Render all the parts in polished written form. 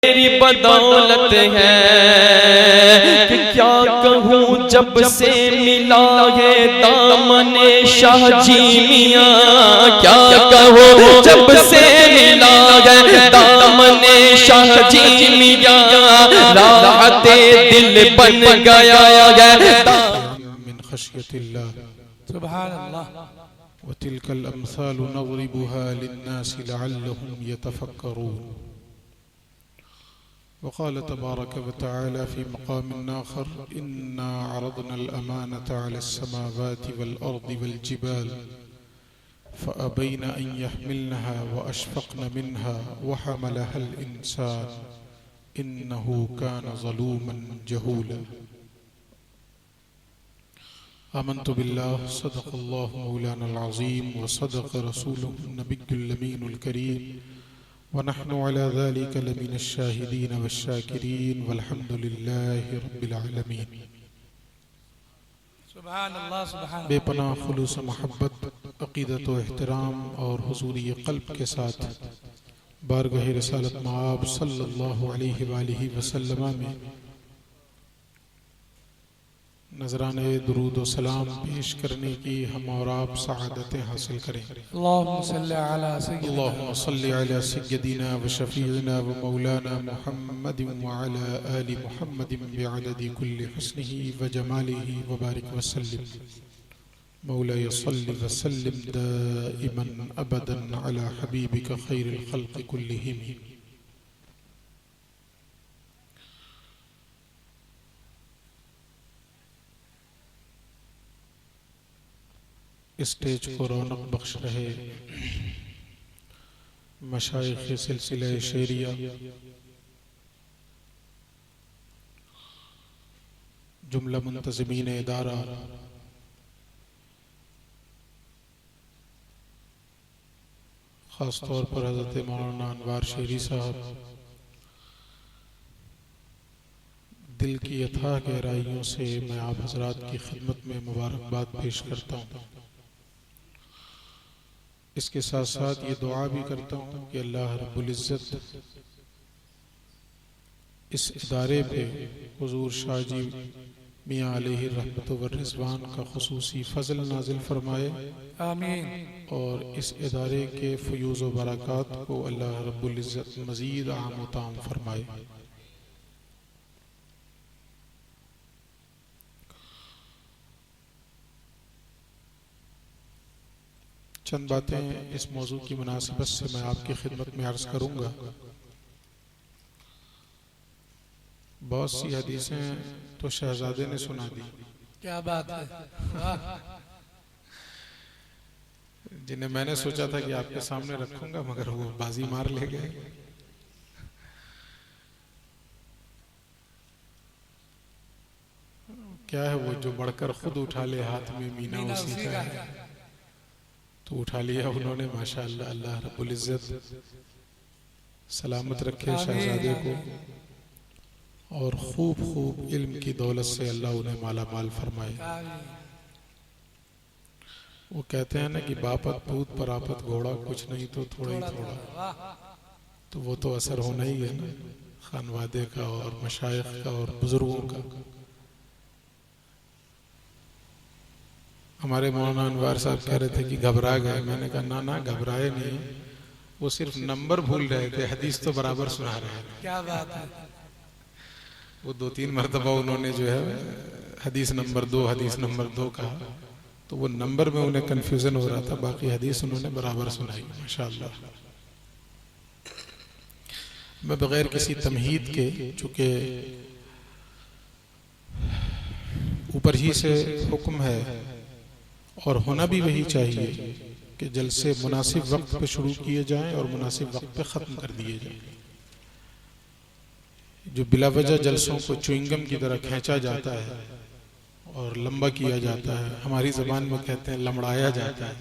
तेरी बदौलत है कि क्या कहूँ जब से मिला है दामने शाह जी मियाँ, क्या कहूँ जब से मिला है दामने शाह जी मियाँ, राहते दिल बन गया है मिन खशियतिल्लाह सुभान अल्लाह। व तिलकल अम्सालु नज़रिबुहा लिन्नासि लअल्लहुम यतफक्करून। वक़ाल तबारक व तआला फ़ी मक़ामिन आख़र इन्ना अरदना अल-अमानत अला अस्समावाति वल अर्दि वल जिबाल फ़अबैना अन यहमिलनहा व अशफ़क़न मिन्हा व हमलहा अल-इंसान इन्नहु कान ज़लूमन जहूला। आमन्तु बिल्लाह सदक़ल्लाहु मौलाना अज़ीम व सदक़ रसूलुहु नबियुल अमीनुल करीम व नहनु अला ज़ालिका लमिनश शाहिदीन वश्शाकिरीन वल्हम्दुलिल्लाहि रब्बिल आलमीन। सुभान अल्लाह सुभान अल्लाह। बेपनाह खुलूस मोहब्बत, अक़ीदत व एहतराम और हुज़ूरी क़ल्ब के साथ बारगाह रिसालत मआब सल्लल्लाहु अलैहि वालिहि वसल्लम में नजराने दुरूद व सलाम पेश करने की हम और आप सआदतें हासिल करें। अल्लाहुम्मा सल्लि अला सय्यिदिना अल्लाहुम्मा सल्लि अला सय्यिदिना व शफ़ीइना व मौलाना मुहम्मदिन व अला आलि मुहम्मदिन बिअददि कुल्लि हुस्निही व जमालिही व बारिक व सल्लिम। मौलाया सल्लि व सल्लिम दाइमन अबदन अला हबीबिका खैरिल खल्क़ि कुल्लिहिम। स्टेज को रौनक बख्श रहे मशाइख़ सिलसिला शेरिया, जुमला मुंतज़मीन इदारा, ख़ास तौर पर हज़रत मौलाना अनवार शेरी साहब, दिल की अथाह गहराइयों से मैं आप हज़रात की खिदमत में मुबारकबाद पेश करता हूँ। इसके साथ साथ ये दुआ भी करता हूँ कि अल्लाह रब्बुल इज़्ज़त इस इदारे पे हुज़ूर शाह जी मियाँ अलैहि रहमत व रिज़वान का खुसूसी फ़ज़ल नाज़िल फरमाए, आमीन। और इस इदारे के फ़यूज़ व बरक़ात को अल्लाह रब्बुल इज़्ज़त मज़ीद आम व ताम फरमाए। चंद बातें इस मौजू की मुनासिबत से मैं आपकी खिदमत में अर्ज़ करूँगा। बहुत सी हदीसें तो शहजादे ने सुना दी, क्या बात है, वाह। जिन्हें मैंने सोचा था कि आपके सामने रखूंगा, मगर वो बाजी मार ले गए। क्या है वो जो बढ़कर खुद उठा ले हाथ में मीना उसी का है, तो उठा लिया उन्होंने। माशाअल्लाह, अल्लाह रब्बुल इज़्ज़त सलामत रखे शहजादे को, और खूब खूब इल्म की दौलत से अल्लाह उन्हें माला माल फरमाए। वो कहते हैं ना कि बापत पूत पर आपत घोड़ा, कुछ नहीं तो थोड़ा ही थोड़ा, तो वो तो असर होना ही है ना खानवादे का और मशाइख का और बुजुर्गों का। हमारे मौलाना अनवार साहब कह रहे थे कि घबरा गए। मैंने कहा ना ना, घबराए नहीं, वो सिर्फ नंबर भूल रहे थे, हदीस तो बराबर सुना रहे थे। क्या बात है। वो 2-3 मरतबा उन्होंने जो है हदीस नंबर 2 हदीस नंबर 2 कहा, तो वो नंबर में उन्हें कंफ्यूजन हो रहा था, बाकी हदीस उन्होंने बराबर सुनाई माशाअल्लाह। मैं बगैर किसी तमहीद के, चूँकि ऊपर ही से हुक्म है और होना भी वही चाहिए कि जलसे मुनासिब वक्त पे शुरू किए जाएं और मुनासिब वक्त पे ख़त्म कर दिए जाएं। जो बिलावजह जलसों को च्युइंगम की तरह खींचा जाता है और लंबा किया जाता है, हमारी ज़बान में कहते हैं लमड़ाया जाता है,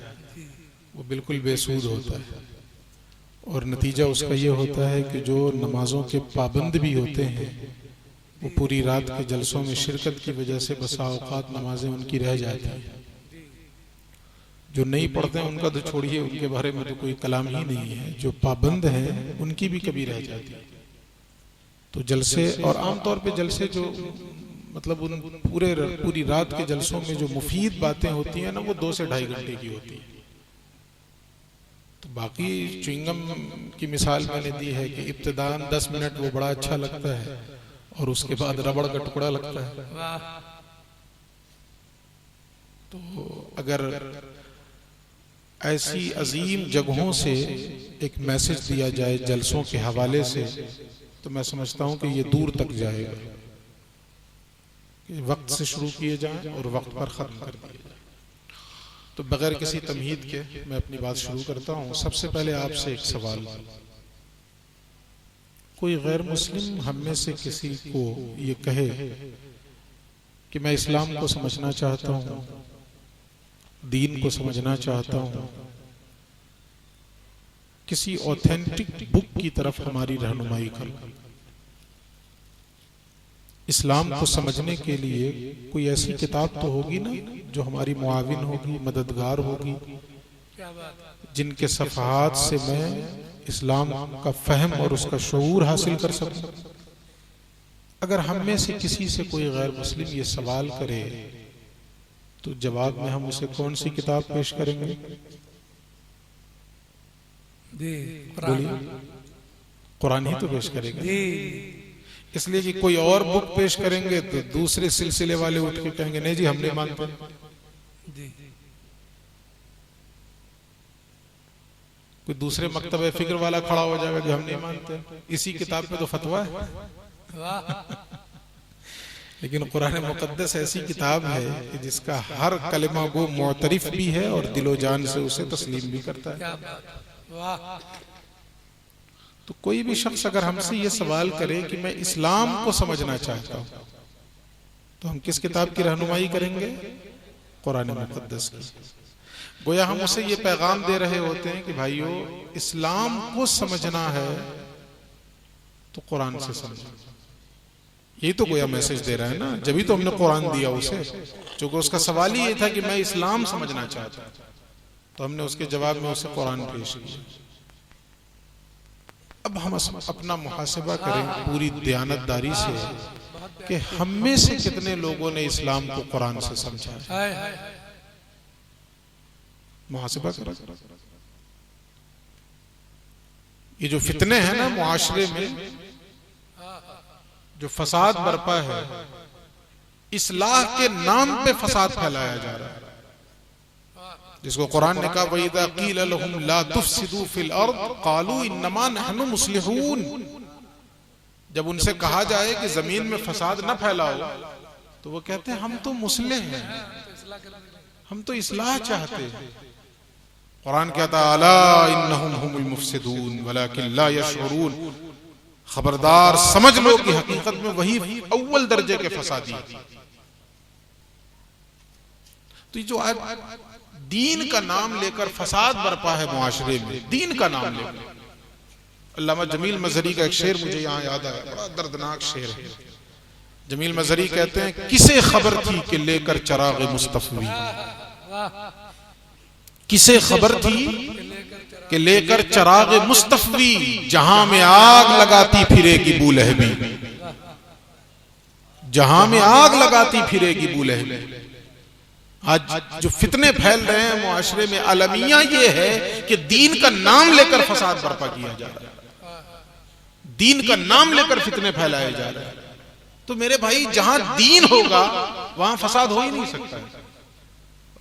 वो बिल्कुल बेसूद होता है। और नतीजा उसका ये होता है कि जो नमाज़ों के पाबंद भी होते हैं, वो पूरी रात के जलसों में शिरकत की वजह से बसा औकात नमाजें उनकी रह जाती हैं। जो नहीं पढ़ते हैं उनका तो छोड़िए, उनके बारे में तो कोई कलाम ही नहीं है। जो पाबंद हैं उनकी भी कभी रह जाती है। तो जलसे, और आमतौर पे जलसे जो मतलब उन पूरी रात के जलसों में जो मुफीद बातें होती हैं ना, वो 2 से 2.5 घंटे की होती हैं। तो बाकी च्युइंगम की मिसाल मैंने दी है कि इब्तिदान 10 मिनट वो बड़ा अच्छा लगता है और उसके बाद रबड़ का टुकड़ा लगता है। तो अगर ऐसी अजीम जगहों से एक मैसेज दिया जाए जलसों के हवाले से, तो मैं समझता हूं कि ये दूर तक जाएगा कि वक्त से शुरू किए जाएं और वक्त पर ख़त्म कर दिए जाएं। तो बगैर किसी तमहीद के मैं अपनी बात शुरू करता हूं। सबसे पहले आपसे एक सवाल, कोई गैर मुस्लिम हम में से किसी को ये कहे कि मैं इस्लाम को समझना चाहता हूं, दीन को समझना चाहता हूं, किसी ऑथेंटिक बुक की तरफ हमारी रहनुमाई करो। इस्लाम को समझने के लिए कोई ऐसी किताब तो होगी ना जो हमारी मुआविन होगी, मददगार होगी, जिनके सफ़हात से मैं इस्लाम का फहम और उसका शऊर हासिल कर सकूं। अगर हम में से किसी से कोई गैर मुस्लिम ये सवाल करे तो जवाब में हम उसे कौन सी किताब पेश करेंगे? बोलिए, कुरान ही तो पेश करेंगे। इसलिए कि कोई और बुक पेश करेंगे तो दूसरे सिलसिले वाले उठ के कहेंगे नहीं जी हम नहीं मानते। कोई दूसरे मकतब फिक्र वाला खड़ा हो जाएगा कि हम नहीं मानते, इसी किताब पे तो फतवा है। लेकिन कुरान मुकद्दस ऐसी किताब है कि जिसका हर कलमा गो मुअतरिफ भी है और दिलो जान से उसे तस्लीम भी करता है। तो कोई भी शख्स अगर हमसे ये सवाल करे कि मैं इस्लाम को समझना चाहता हूं, तो हम किस किताब की रहनुमाई करेंगे? कुरान मुकद्दस की। गोया हम उसे ये पैगाम दे रहे होते हैं कि भाइयों, इस्लाम को समझना है तो कुरान से समझो। यही तो गोया मैसेज दे रहा है ना, जब ही तो हमने कुरान दिया उसे, क्योंकि उसका सवाल ही ये था कि मैं इस्लाम समझना चाहता हूं, तो हमने उसके जवाब में उसे कुरान पेश किया। अब हम अपना मुहासिबा करें पूरी दयानतदारी से कि हम में से कितने लोगों ने इस्लाम को कुरान से समझा है। मुहासिबा करें। ये जो फितने हैं ना मुआशरे में, जो फसाद बरपा है, इस्लाह के नाम पे फसाद फैलाया जा रहा है, जिसको कुरान ने कहा वइज़ा क़ील लहुम ला तुफ़सिदू फ़िल अर्द क़ालू इन्नमा नहनु मुस्लिहून। जब उनसे कहा जाए कि जमीन में फसाद न फैलाओ, तो वो कहते हैं हम तो मुस्लिह हैं, हम तो इस्लाह चाहते हैं। कुरान कहता अला इन्नहुम हुमुल मुफ़सिदून वलाकिन ला यशऊरून। खबरदार, समझ लो कि हकीकत में वही अव्वल दर्जे के फसादी। तो जो आज दीन का नाम लेकर फसाद बरपा है मुआशरे में, दीन का नाम लेकर, अल्लामा जमील मजहरी का एक शेर मुझे यहाँ याद आया, बड़ा दर्दनाक शेर है। जमील मजहरी कहते हैं किसे खबर थी कि लेकर चराग मुस्तफवी, किसे खबर थी कि लेकर चराग मुस्तफवी जहां में आग लगाती फिरेगी बूलहबी, जहां में आग लगाती फिरेगी बूलहबी। आज जो फितने फैल रहे हैं मुआशरे में, अलमिया ये है कि दीन का नाम लेकर फसाद बर्पा किया जा रहा है, दीन का नाम लेकर फितने फैलाए जा रहे हैं। तो मेरे भाई, जहां दीन होगा वहां फसाद हो ही नहीं सकता है,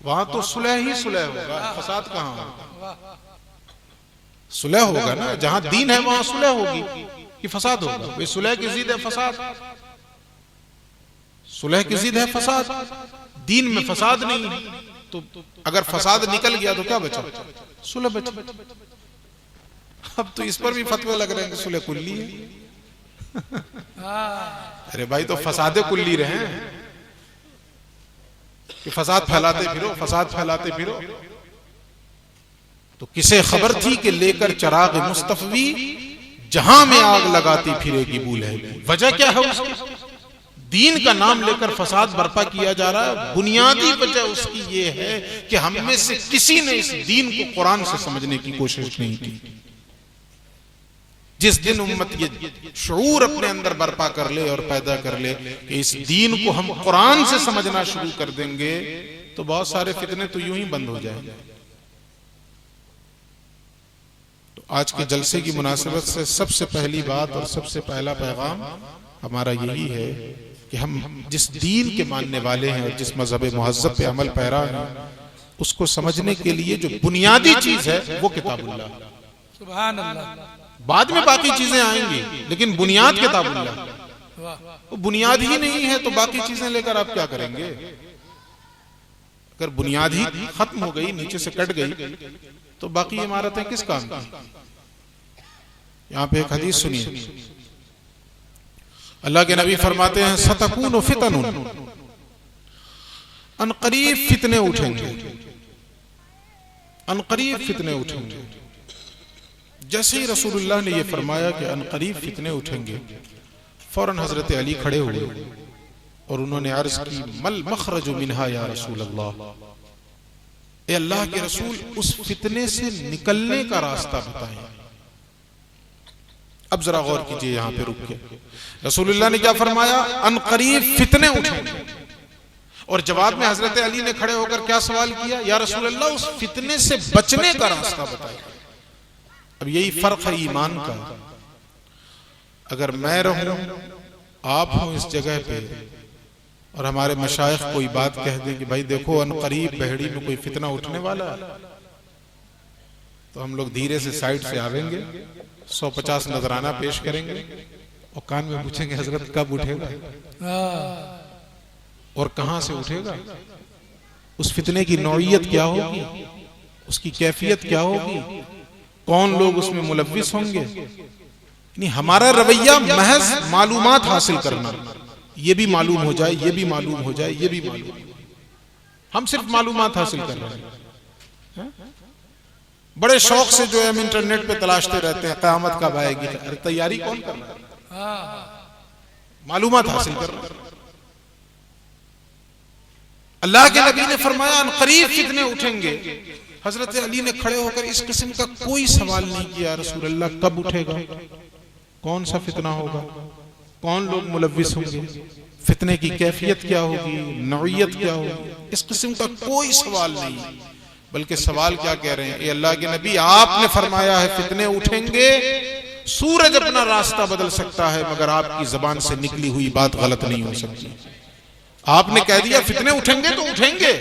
वहां तो सुलह ही सुलह होगा, फसाद कहां होगा? सुलह होगा ना, जहां दीन है वहां सुलह होगी कि फसाद होगा? भाई सुलह की जिद है फसाद, सुलह की जिद है फसाद, दीन में फसाद नहीं है। तो अगर फसाद निकल गया तो क्या बचा? सुलह बचा। अब तो इस पर भी फतवे लग रहे हैं कि सुलह कुल्ली है। अरे भाई, तो फसादे कुल्ली रहे कि फसाद फैलाते फिरो, फसाद फैलाते फिरो। तो किसे खबर थी कि लेकर चराग मुस्तफवी जहां में आग लगाती फिरेगी बूलहबी। वजह क्या है उसकी? दीन का नाम लेकर फसाद बर्पा किया जा रहा है। बुनियादी वजह उसकी ये है कि हम में से किसी ने इस दीन को कुरान से समझने की कोशिश नहीं की। जिस दिन उम्मत ये शऊर अपने अंदर बर्पा कर ले और पैदा कर ले कि इस दीन को हम कुरान से समझना शुरू कर देंगे, तो बहुत सारे फितने तो यूं ही बंद हो जाएंगे। तो आज के जलसे की मुनासिबत से सबसे पहली बात और सबसे पहला पैगाम हमारा यही है कि हम जिस दीन के मानने वाले हैं और जिस मजहब मुहज्जब पे अमल पैरा हैं, उसको समझने के लिए जो बुनियादी चीज है वो किताबुल्लाह। सुभान अल्लाह। बाद में बाकी चीजें आएंगी, लेकिन बुनियाद किताबुल्लाह। वो बुनियाद ही नहीं है तो बाकी चीजें लेकर आप क्या करेंगे? अगर बुनियाद ही खत्म हो गई, नीचे से कट गई, तो बाकी इमारतें किस काम की? यहां पे एक हदीस सुनिए। अल्लाह के नबी फरमाते हैं सतकून फितनुन, अनकरीब फितने उठेंगे, अनकरीब फितने उठेंगे। जैसे ही रसूलुल्लाह ने यह फरमाया कि अनकरीब फितने उठेंगे, फौरन हजरत अली खड़े हुए और उन्होंने अर्ज की मल मखरज मिन्हा या रसूल अल्लाह, ए अल्लाह के रसूल उस फितने से निकलने का रास्ता बताएं। अब जरा गौर कीजिए, यहां पे रुक के रसूलुल्लाह ने क्या फरमाया? अनकरीब फितने उठेंगे। और जवाब में हजरत अली ने खड़े होकर क्या सवाल किया? या रसूल अल्लाह उस फितने से बचने का रास्ता बताएं। अब यही फर्क है ईमान का। अगर मैं रहूं, आप हो इस जगह पे और हमारे मशाइख कोई बात कह दे कि भाई देखो अनकरीब बहड़ी में कोई फितना उठने वाला है, तो हम लोग धीरे से साइड से आवेंगे, 150 नजराना पेश करेंगे और कान में पूछेंगे हजरत कब उठेगा और कहां से उठेगा, उस फितने की नौइयत क्या होगी, उसकी कैफियत क्या होगी, कौन लोग उसमें मुलव्विस होंगे। नहीं, हमारा रवैया महज मालूमात हासिल करना, ये भी मालूम हो जाए, ये भी मालूम हो जाए, ये भी मालूम, हम सिर्फ मालूमात हासिल कर रहे हैं। बड़े शौक से जो है हम इंटरनेट पे तलाशते रहते हैं क़यामत कब आएगी। अरे तैयारी कौन कर रहा है? मालूमात हासिल कर रहा है। अल्लाह के नबी ने फरमाया अनकरीब फितने उठेंगे। हजरत अली ने खड़े होकर इस किस्म का कोई सवाल नहीं किया, रसूल अल्लाह कब उठेगा, कौन सा फितना होगा, कौन लोग मुलव्विस होंगे, फितने की कैफियत क्या होगी, नौइयत क्या होगी, इस किस्म का कोई सवाल नहीं। बल्कि सवाल क्या कह रहे हैं? ए अल्लाह के नबी, आपने फरमाया है फितने उठेंगे, सूरज अपना रास्ता बदल सकता है मगर आपकी जबान से निकली हुई बात गलत नहीं हो सकती। आपने कह दिया फितने उठेंगे तो उठेंगे,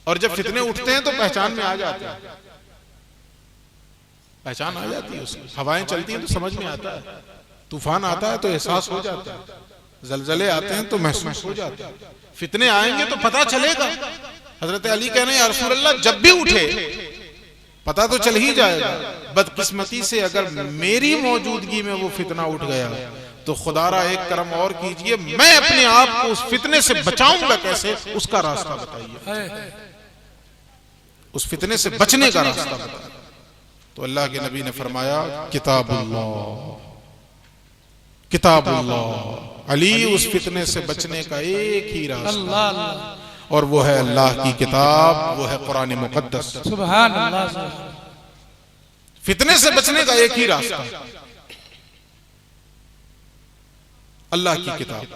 और जब फितने उठते हैं तो पहचान में आ जाते हैं, पहचान आ जाती है उसकी। हवाएं चलती हैं तो समझ में आता है, तूफान आता है तो एहसास हो जाता है, जलजले आते हैं तो महसूस हो जाता है, फितने आएंगे तो पता चलेगा। हजरत अली कह रहे हैं या रसूल अल्लाह जब भी उठे पता तो चल ही जाएगा। बदकिस्मती से अगर मेरी मौजूदगी में वो फितना उठ गया तो खुदारा एक करम और कीजिए, मैं अपने आप को उस फितने से बचाऊंगा कैसे, उसका रास्ता बताइए, उस फितने से बचने का रास्ता बताइए। तो अल्लाह के नबी ने फरमाया किताबुल्लाह, किताबुल्लाह। अली, उस फितने से बचने का एक ही रास्ता और वो है अल्लाह की किताब, वो है कुरान मुकद्दस। सुभान अल्लाह। फितने से बचने का एक ही रास्ता अल्लाह की किताब।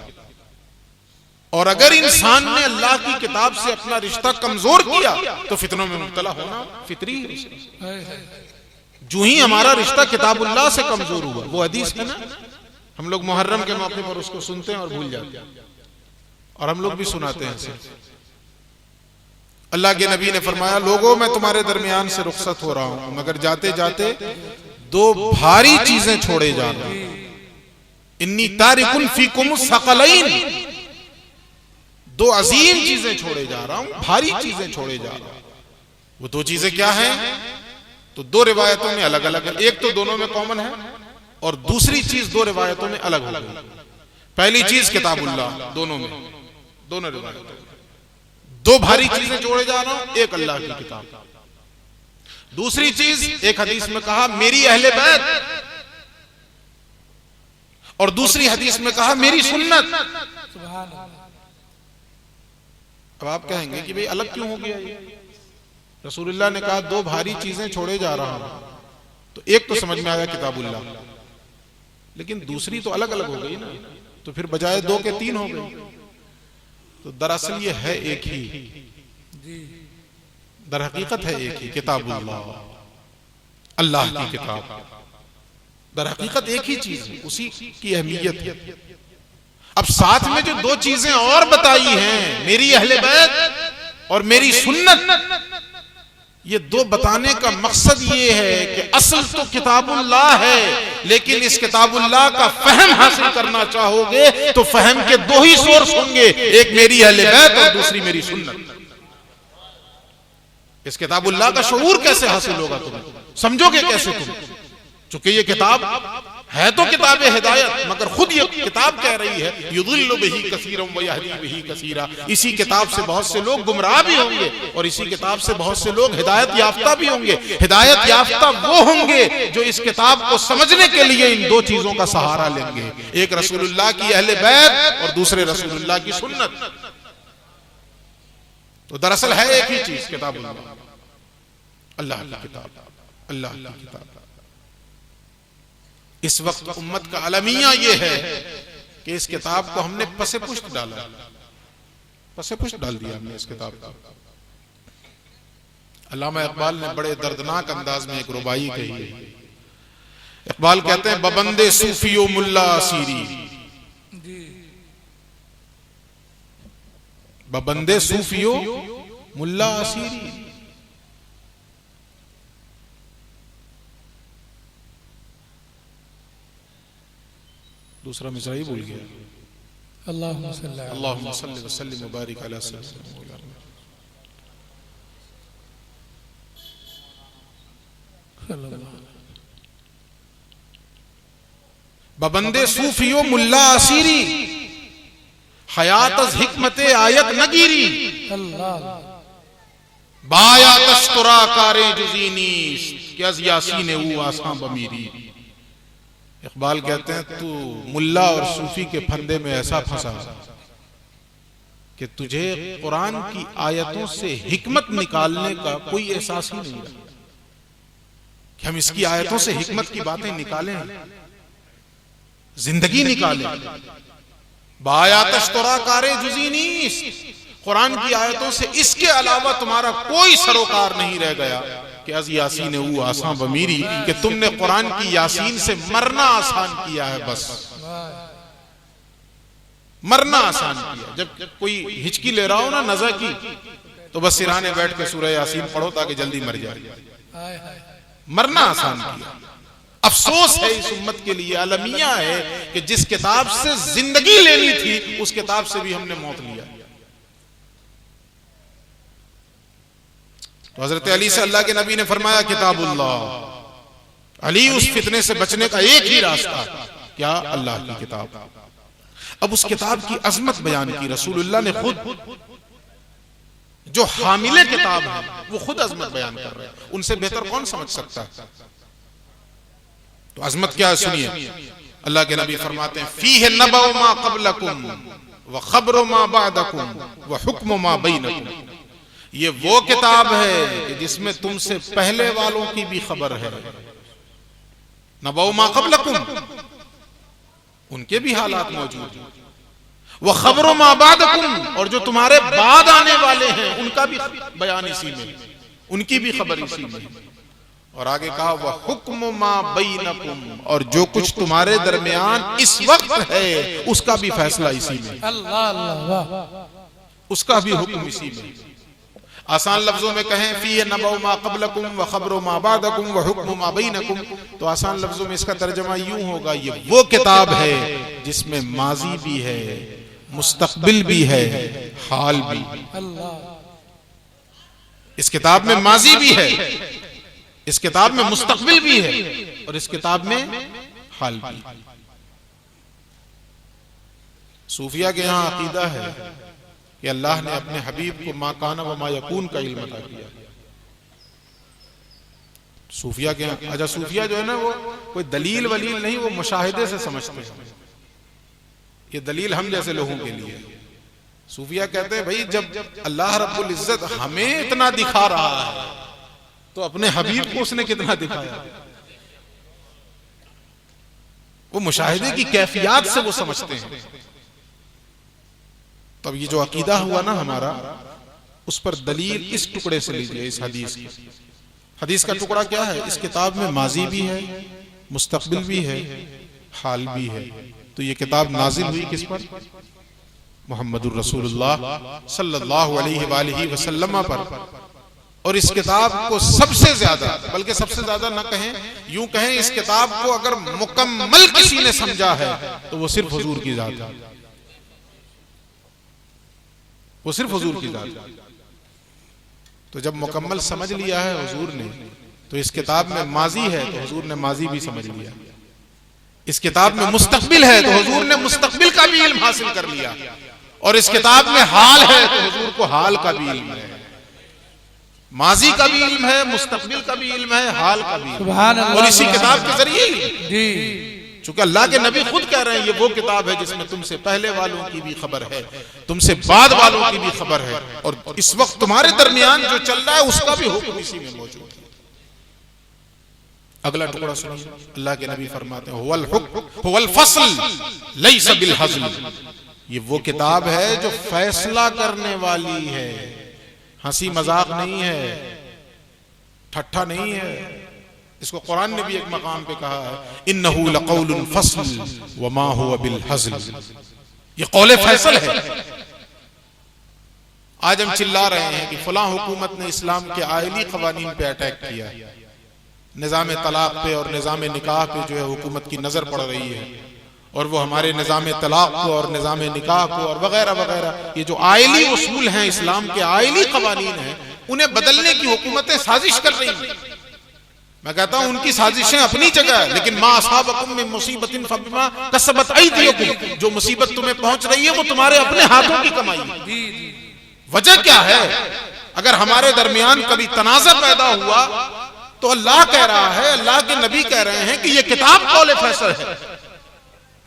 और अगर इंसान ने अल्लाह की किताब से अपना रिश्ता कमजोर किया तो फितनों में मुब्तला होना फितरी है। जो ही हमारा रिश्ता किताबुल्लाह से कमजोर हुआ, वो हदीस है ना, हम लोग मुहर्रम के मौके पर उसको सुनते हैं और भूल जाते हैं, और हम लोग भी सुनाते हैं सिर्फ। अल्लाह के नबी ने फरमाया लोगों मैं तुम्हारे दरमियान से रुखसत हो रहा हूं मगर जाते जाते दो भारी चीजें छोड़े जा रहा हूं। इन्नी तारिकुन फीकुम सकलैन, दो अजीम चीजें छोड़े जा रहा हूं, भारी चीजें छोड़े जा रहा हूं। वो दो चीजें क्या हैं? तो दो रिवायतों में अलग अलग है, एक तो दोनों में कॉमन है और दूसरी चीज दो रिवायतों में अलग अलग है। पहली चीज किताबुल्लाह, दोनों में, दोनों रिवायतों में दो भारी चीजें जोड़े जा रहा हूं, एक अल्लाह की किताब। दूसरी चीज एक हदीस में कहा मेरी अहले बैत, और दूसरी हदीस में कहा मेरी सुन्नत। अब आप कहेंगे कि भाई अलग क्यों हो गया ये? रसूलुल्लाह ने कहा दो भारी चीजें छोड़े जा रहा हूं, तो एक तो समझ में आया किताबुल्लाह, लेकिन दूसरी तो अलग अलग हो गई ना, तो फिर बजाय दो के तीन हो गई। तो दरअसल ये है एक ही, दर हकीकत है एक ही, किताबुल्लाह, अल्लाह की किताब। दर हकीकत एक ही चीज है, उसी की अहमियत है। अब साथ में जो दो चीजें और बताई हैं, मेरी अहले बैत और मेरी सुन्नत, ये दो बताने का मकसद ये है कि असल तो किताबुल्लाह है, लेकिन इस किताबुल्लाह का फहम हासिल करना चाहोगे तो फहम के दो ही सोर्स होंगे, एक मेरी अहले बैत और दूसरी मेरी सुन्नत। इस किताबुल्लाह का शऊर कैसे हासिल होगा, तुम्हें समझोगे कैसे तुम? चूंकि ये किताब है तो किताब हिदायत, मगर खुद ये किताब कह रही है युदिल्लु बिही कसीरन व यहदी बिही कसीरा। इसी किताब से बहुत से लोग गुमराह भी होंगे और इसी किताब से बहुत से लोग हिदायत याफ्ता भी होंगे। हिदायत याफ्ता वो होंगे जो इस किताब को समझने के लिए इन दो चीजों का सहारा लेंगे, एक रसूलुल्लाह की अहले बैत और दूसरे रसूलुल्लाह की सुन्नत। तो दरअसल है एक ही चीज, किताबुल्लाह, अल्लाह की किताब, अल्लाह की किताब। इस वक्त उम्मत का अलमिया ये है कि इस किताब को हमने पसे पुष्ट डाला, पसे पुष्ट डाल दिया हमने इस किताब को। अल्लामा इकबाल ने बड़े दर्दनाक अंदाज में एक रुबाई कही है। इकबाल कहते हैं, बबंदे सूफियो मुल्ला असीरी, बबंदे सूफियो मुल्ला असीरी। दूसरा मिसरा ही भूल गया। अल्लाहुम्मा सल्ली व सल्लिम व बारिक अला सय्यिदिना। बबंदे सूफियो मुल्ला असीरी, हयात अज हिकमते आयत नगीरी, बाया तस्तुरा कारे जुजीनी क्या यासीन ऊ आसां बमीरी। इकबाल कहते हैं, तू मुल्ला और सूफी के फंदे में ऐसा फंसा कि तुझे कुरान की आयतों से हिकमत निकालने का कोई एहसास ही नहीं रहा कि हम इसकी आयतों से हिकमत की बातें निकालें, जिंदगी निकालें। बायातस्तुरा कारे जुजीनीस, कुरान की आयतों से इसके अलावा तुम्हारा कोई सरोकार नहीं रह गया कि अज यासीन ऊ आसान बमीरी, कि तुमने कुरान की यासीन से मरना आसान किया है। बस मरना आसान किया। जब कोई हिचकी ले रहा हो ना नज़ा की, तो बस सिराने बैठ के सूरह यासीन पढ़ो ताकि जल्दी मर जाए। मरना आसान किया। अफसोस है इस उम्मत के लिए, अलमिया है कि जिस किताब से जिंदगी लेनी थी उस किताब से भी हमने मौत लिया। तो हजरत अली से अल्लाह के नबी ने फरमाया, किताबुल्लाह, अली उस फितने से बचने का एक ही रास्ता, क्या? अल्लाह की किताब। अब उस किताब की अजमत बयान की रसूलुल्लाह ने खुद, जो हामिले किताब है वो खुद अजमत बयान कर रहे हैं, उनसे बेहतर कौन समझ सकता है? तो अजमत क्या है सुनिए। अल्लाह के नबी फरमाते हैं, फीह नबअ मा क़ब्लकुम व ख़बर मा बअदकुम व हुक्म मा बैनकुम। ये वो किताब है कि जिसमें तुमसे पहले वालों की भी खबर है। नबअ मा क़ब्लकुम, उनके भी हालात मौजूद हैं। वह खबर मा बअदकुम, और जो तुम्हारे बाद आने वाले हैं उनका भी बयान इसी में, उनकी भी खबर इसी में। और आगे कहा, वह हुक्म मा बैनकुम, और जो कुछ तुम्हारे दरमियान इस वक्त है उसका भी फैसला इसी में। अल्लाह अल्लाह, उसका भी हुक्म इसी में। आसान लफ्जों में कहें, फी नबअ मा क़ब्लकुम व ख़बर मा बअदकुम व हुक्म मा बैनकुम, तो आसान लफ्जों में इसका तर्जुमा यूं होगा, ये वो किताब है जिसमें माजी भी है, मुस्तक़बिल भी है, हाल भी। इस किताब में माजी भी है, इस किताब में मुस्तक़बिल भी है, और इस किताब में हाल भी। सूफिया के यहाँ अकीदा है कि अल्लाह ने अपने हबीब को मा काना व मा यकून का इल्म अता किया। सूफिया के यहाँ, अच्छा सूफिया जो है ना वो कोई दलील वलील नहीं, वो मुशाहिदे से समझते हैं। ये दलील हम जैसे लोगों के लिए। सूफिया कहते हैं, भाई जब अल्लाह रब्बुल इज्जत हमें इतना दिखा रहा है तो अपने हबीब को उसने कितना दिखाया। वो मुशाहिदे की कैफियत से वो समझते हैं। तब ये जो अकीदा हुआ ना हमारा, उस पर दलील इस टुकड़े से लीजिए, इस हदीस की। हदीस का टुकड़ा क्या है? इस किताब में माजी भी है, मुस्तकबिल भी है, हाल भी है। तो ये किताब नाजिल हुई किस पर? मुहम्मदुर रसूलुल्लाह सल्लल्लाहु अलैहि वसल्लम पर। और इस किताब को सबसे ज्यादा, बल्कि सबसे ज्यादा न कहें, यूं कहें, इस किताब को अगर मुकम्मल किसी ने समझा है तो वो सिर्फ हुजूर की जात है, वो सिर्फ हुजूर की जात है। तो जब मुकम्मल समझ लिया है हुजूर ने, तो इस किताब में माजी है तो हुजूर ने माजी भी समझ लिया, इस किताब में मुस्तकबिल है तो हुजूर ने मुस्तकबिल का भी इल्म हासिल कर लिया, और इस किताब में हाल है तो हुजूर को हाल का भी इल्म है, माजी का भी इल्म है, मुस्तकबिल का भी इल्म है, हाल का भी। और इसी किताब के जरिए जी, चूंकि अल्लाह के नबी खुद कह रहे हैं ये वो किताब है जिसमें तुमसे पहले वालों की भी खबर है, तुमसे बाद वालों की भी खबर है, और इस वक्त तुम्हारे दरमियान जो चल रहा है उसका भी हुक्म इसी में मौजूद है। अगला टुकड़ा सुनिए, अल्लाह के नबी फरमाते हैं हुवल हुक्म हुवल फस्ल लैसा बिल हज़्ल, ये वो किताब है जो फैसला करने वाली है, हंसी मजाक नहीं है, ठट्ठा नहीं है। इसको कुरान ने भी एक मकाम पे कहा है, इन्नहु लक़ौलुन फ़स्ल वमा हुवा बिल हज़्ल, ये कौले फैसल है। आज हम चिल्ला रहे हैं कि फलां हुकूमत ने इस्लाम के आयली क़वानीन पे अटैक किया, निज़ाम तलाक पे और निज़ाम निकाह पे जो है हुकूमत की नजर पड़ रही है, और वो हमारे निज़ाम तलाक को और निज़ाम निकाह को और वगैरह वगैरह, ये जो आयली उसूल हैं, इस्लाम के आयली क़वानीन हैं, उन्हें बदलने की हुकूमतें साजिश कर रही हैं। मैं कहता हूं उनकी साजिशें अपनी जगह है, लेकिन मा असाबकुम मिन मुसीबतिन फबिमा कसबत अयदीकुम, जो मुसीबत तुम्हें पहुंच रही है वो तुम्हारे अपने हाथों की कमाई है। वजह क्या है? अगर हमारे दरमियान कभी तनाज़ा पैदा हुआ तो अल्लाह कह रहा है, अल्लाह के नबी कह रहे हैं कि ये किताब कौले फैसल है।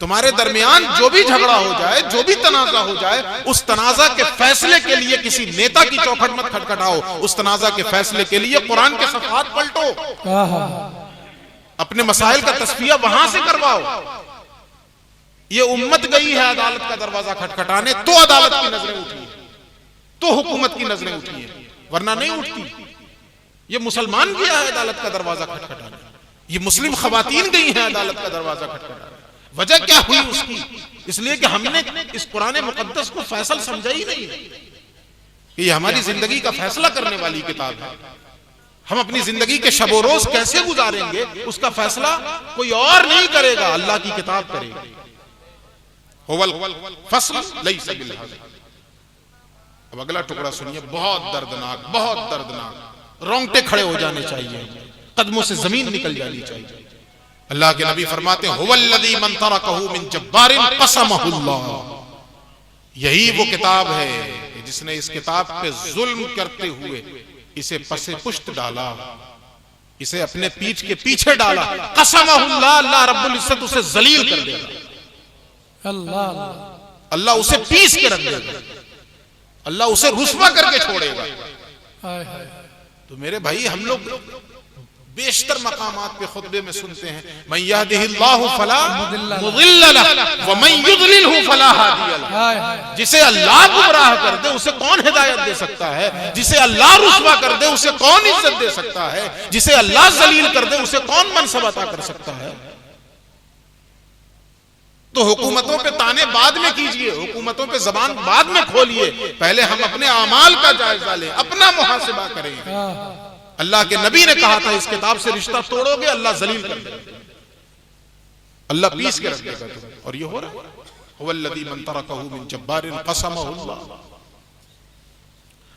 तुम्हारे दरमियान जो भी झगड़ा हो जाए, जो भी तनाजा हो जाए, उस तनाजा के फैसले के लिए किसी नेता की चौखट मत खटखटाओ, उस तनाजा के फैसले के लिए कुरान के सफ़हात पलटो, अपने मसाइल का तस्फिया वहां से करवाओ। ये उम्मत गई है अदालत का दरवाजा खटखटाने, तो अदालत की नजरें उठी है, तो हुकूमत की नजरें उठी है, वरना नहीं उठती। ये मुसलमान गया है अदालत का दरवाजा खटखटाने, ये मुस्लिम खवातीन गई हैं अदालत का दरवाजा खटखटाने। वजह क्या हुई उसकी? इसलिए कि हमने इस कुरान मुकद्दस को फैसल समझा ही नहीं कि ये हमारी जिंदगी का फैसला करने वाली किताब है। हम अपनी जिंदगी के शबो रोज कैसे गुजारेंगे उसका फैसला कोई और नहीं करेगा, अल्लाह की किताब करेगी। हुवल फस्ल लैसा बिल हज़्ल। अब अगला टुकड़ा सुनिए, बहुत दर्दनाक, बहुत दर्दनाक, रोंगटे खड़े हो जाने चाहिए, कदमों से जमीन निकल जानी चाहिए। अल्लाह के नबी फरमाते हैं हुवल्लज़ी मन तरकहु मिन जब्बारिन क़समहुल्लाह, यही वो किताब है जिसने इस किताब पे जुल्म करते हुए इसे पसे पुष्ट डाला, इसे अपने पीठ के पीछे डाला। क़समहुल्लाह, अल्लाह रब्बुल इज्जत उसे जलील कर देगा, अल्लाह उसे पीस के रख देगा, अल्लाह उसे रुस्वा करके छोड़ेगा। तो मेरे भाई, हम लोग बेशतर मकामात पे खुतबे में सुनते हैं मन यहदिहिल्लाहु फला मुदिल्ल लहु व मन युद्लिलहु फला हादिय लहु, जिसे अल्लाह गुमराह कर दे उसे कौन हिदायत दे सकता है, जिसे अल्लाह रुस्वा कर दे उसे कौन इज्जत दे सकता है, जिसे अल्लाह जलील कर दे उसे कौन मनसब अता कर सकता है। तो हुकूमतों पे ताने बाद में कीजिए, हुकूमतों पे जबान बाद में खोलिए, पहले हम अपने अमाल का जायजा लें, अपना मुहासिबा करें। अल्लाह के नबी ने कहा था इस किताब से रिश्ता तोड़ोगे अल्लाह जलील कर देगा, अल्लाह पीस के रख देगा। और ये हो रहा है, हुवल्लज़ी मन तरकहु मिन जब्बारिन क़समहुल्लाह।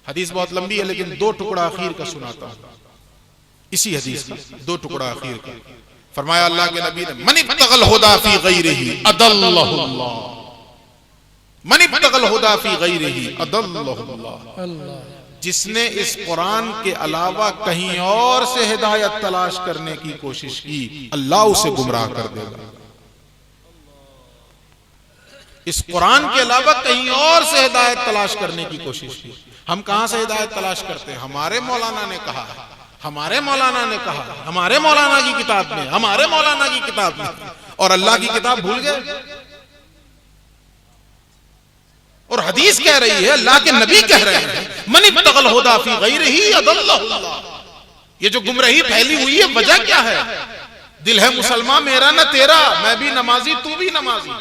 हदीस बहुत लंबी है लेकिन दो टुकड़ा आखिर का सुनाता हूं, इसी हदीस का दो टुकड़ा आखिर का। फरमाया अल्लाह के नबी ने मन इब्तगल हुदा फी गैरिही अदल्लहुल्लाह, मन इब्तगल हुदा फी गैरिही अदल्लहुल्लाह, जिसने इस कुरान के अलावा कहीं और से हिदायत तलाश करने की कोशिश की अल्लाह उसे गुमराह कर देगा। इस कुरान के अलावा कहीं और से हिदायत तलाश करने की कोशिश की। हम कहां से हिदायत तलाश करते हैं? हमारे मौलाना ने कहा, हमारे मौलाना ने कहा, हमारे मौलाना की किताब में, हमारे मौलाना की किताब में। और अल्लाह की किताब भूल गए। और हदीस कह रही है, अल्लाह के नबी कह रहे हैं, मन इब्तगल हुदा फी गैरिही अदल्लहुल्लाह। ये जो गुमराही फैली हुई है, वजह क्या है? दिल है मुसलमान मेरा ना तेरा, मैं भी नमाजी तू भी नमाजी।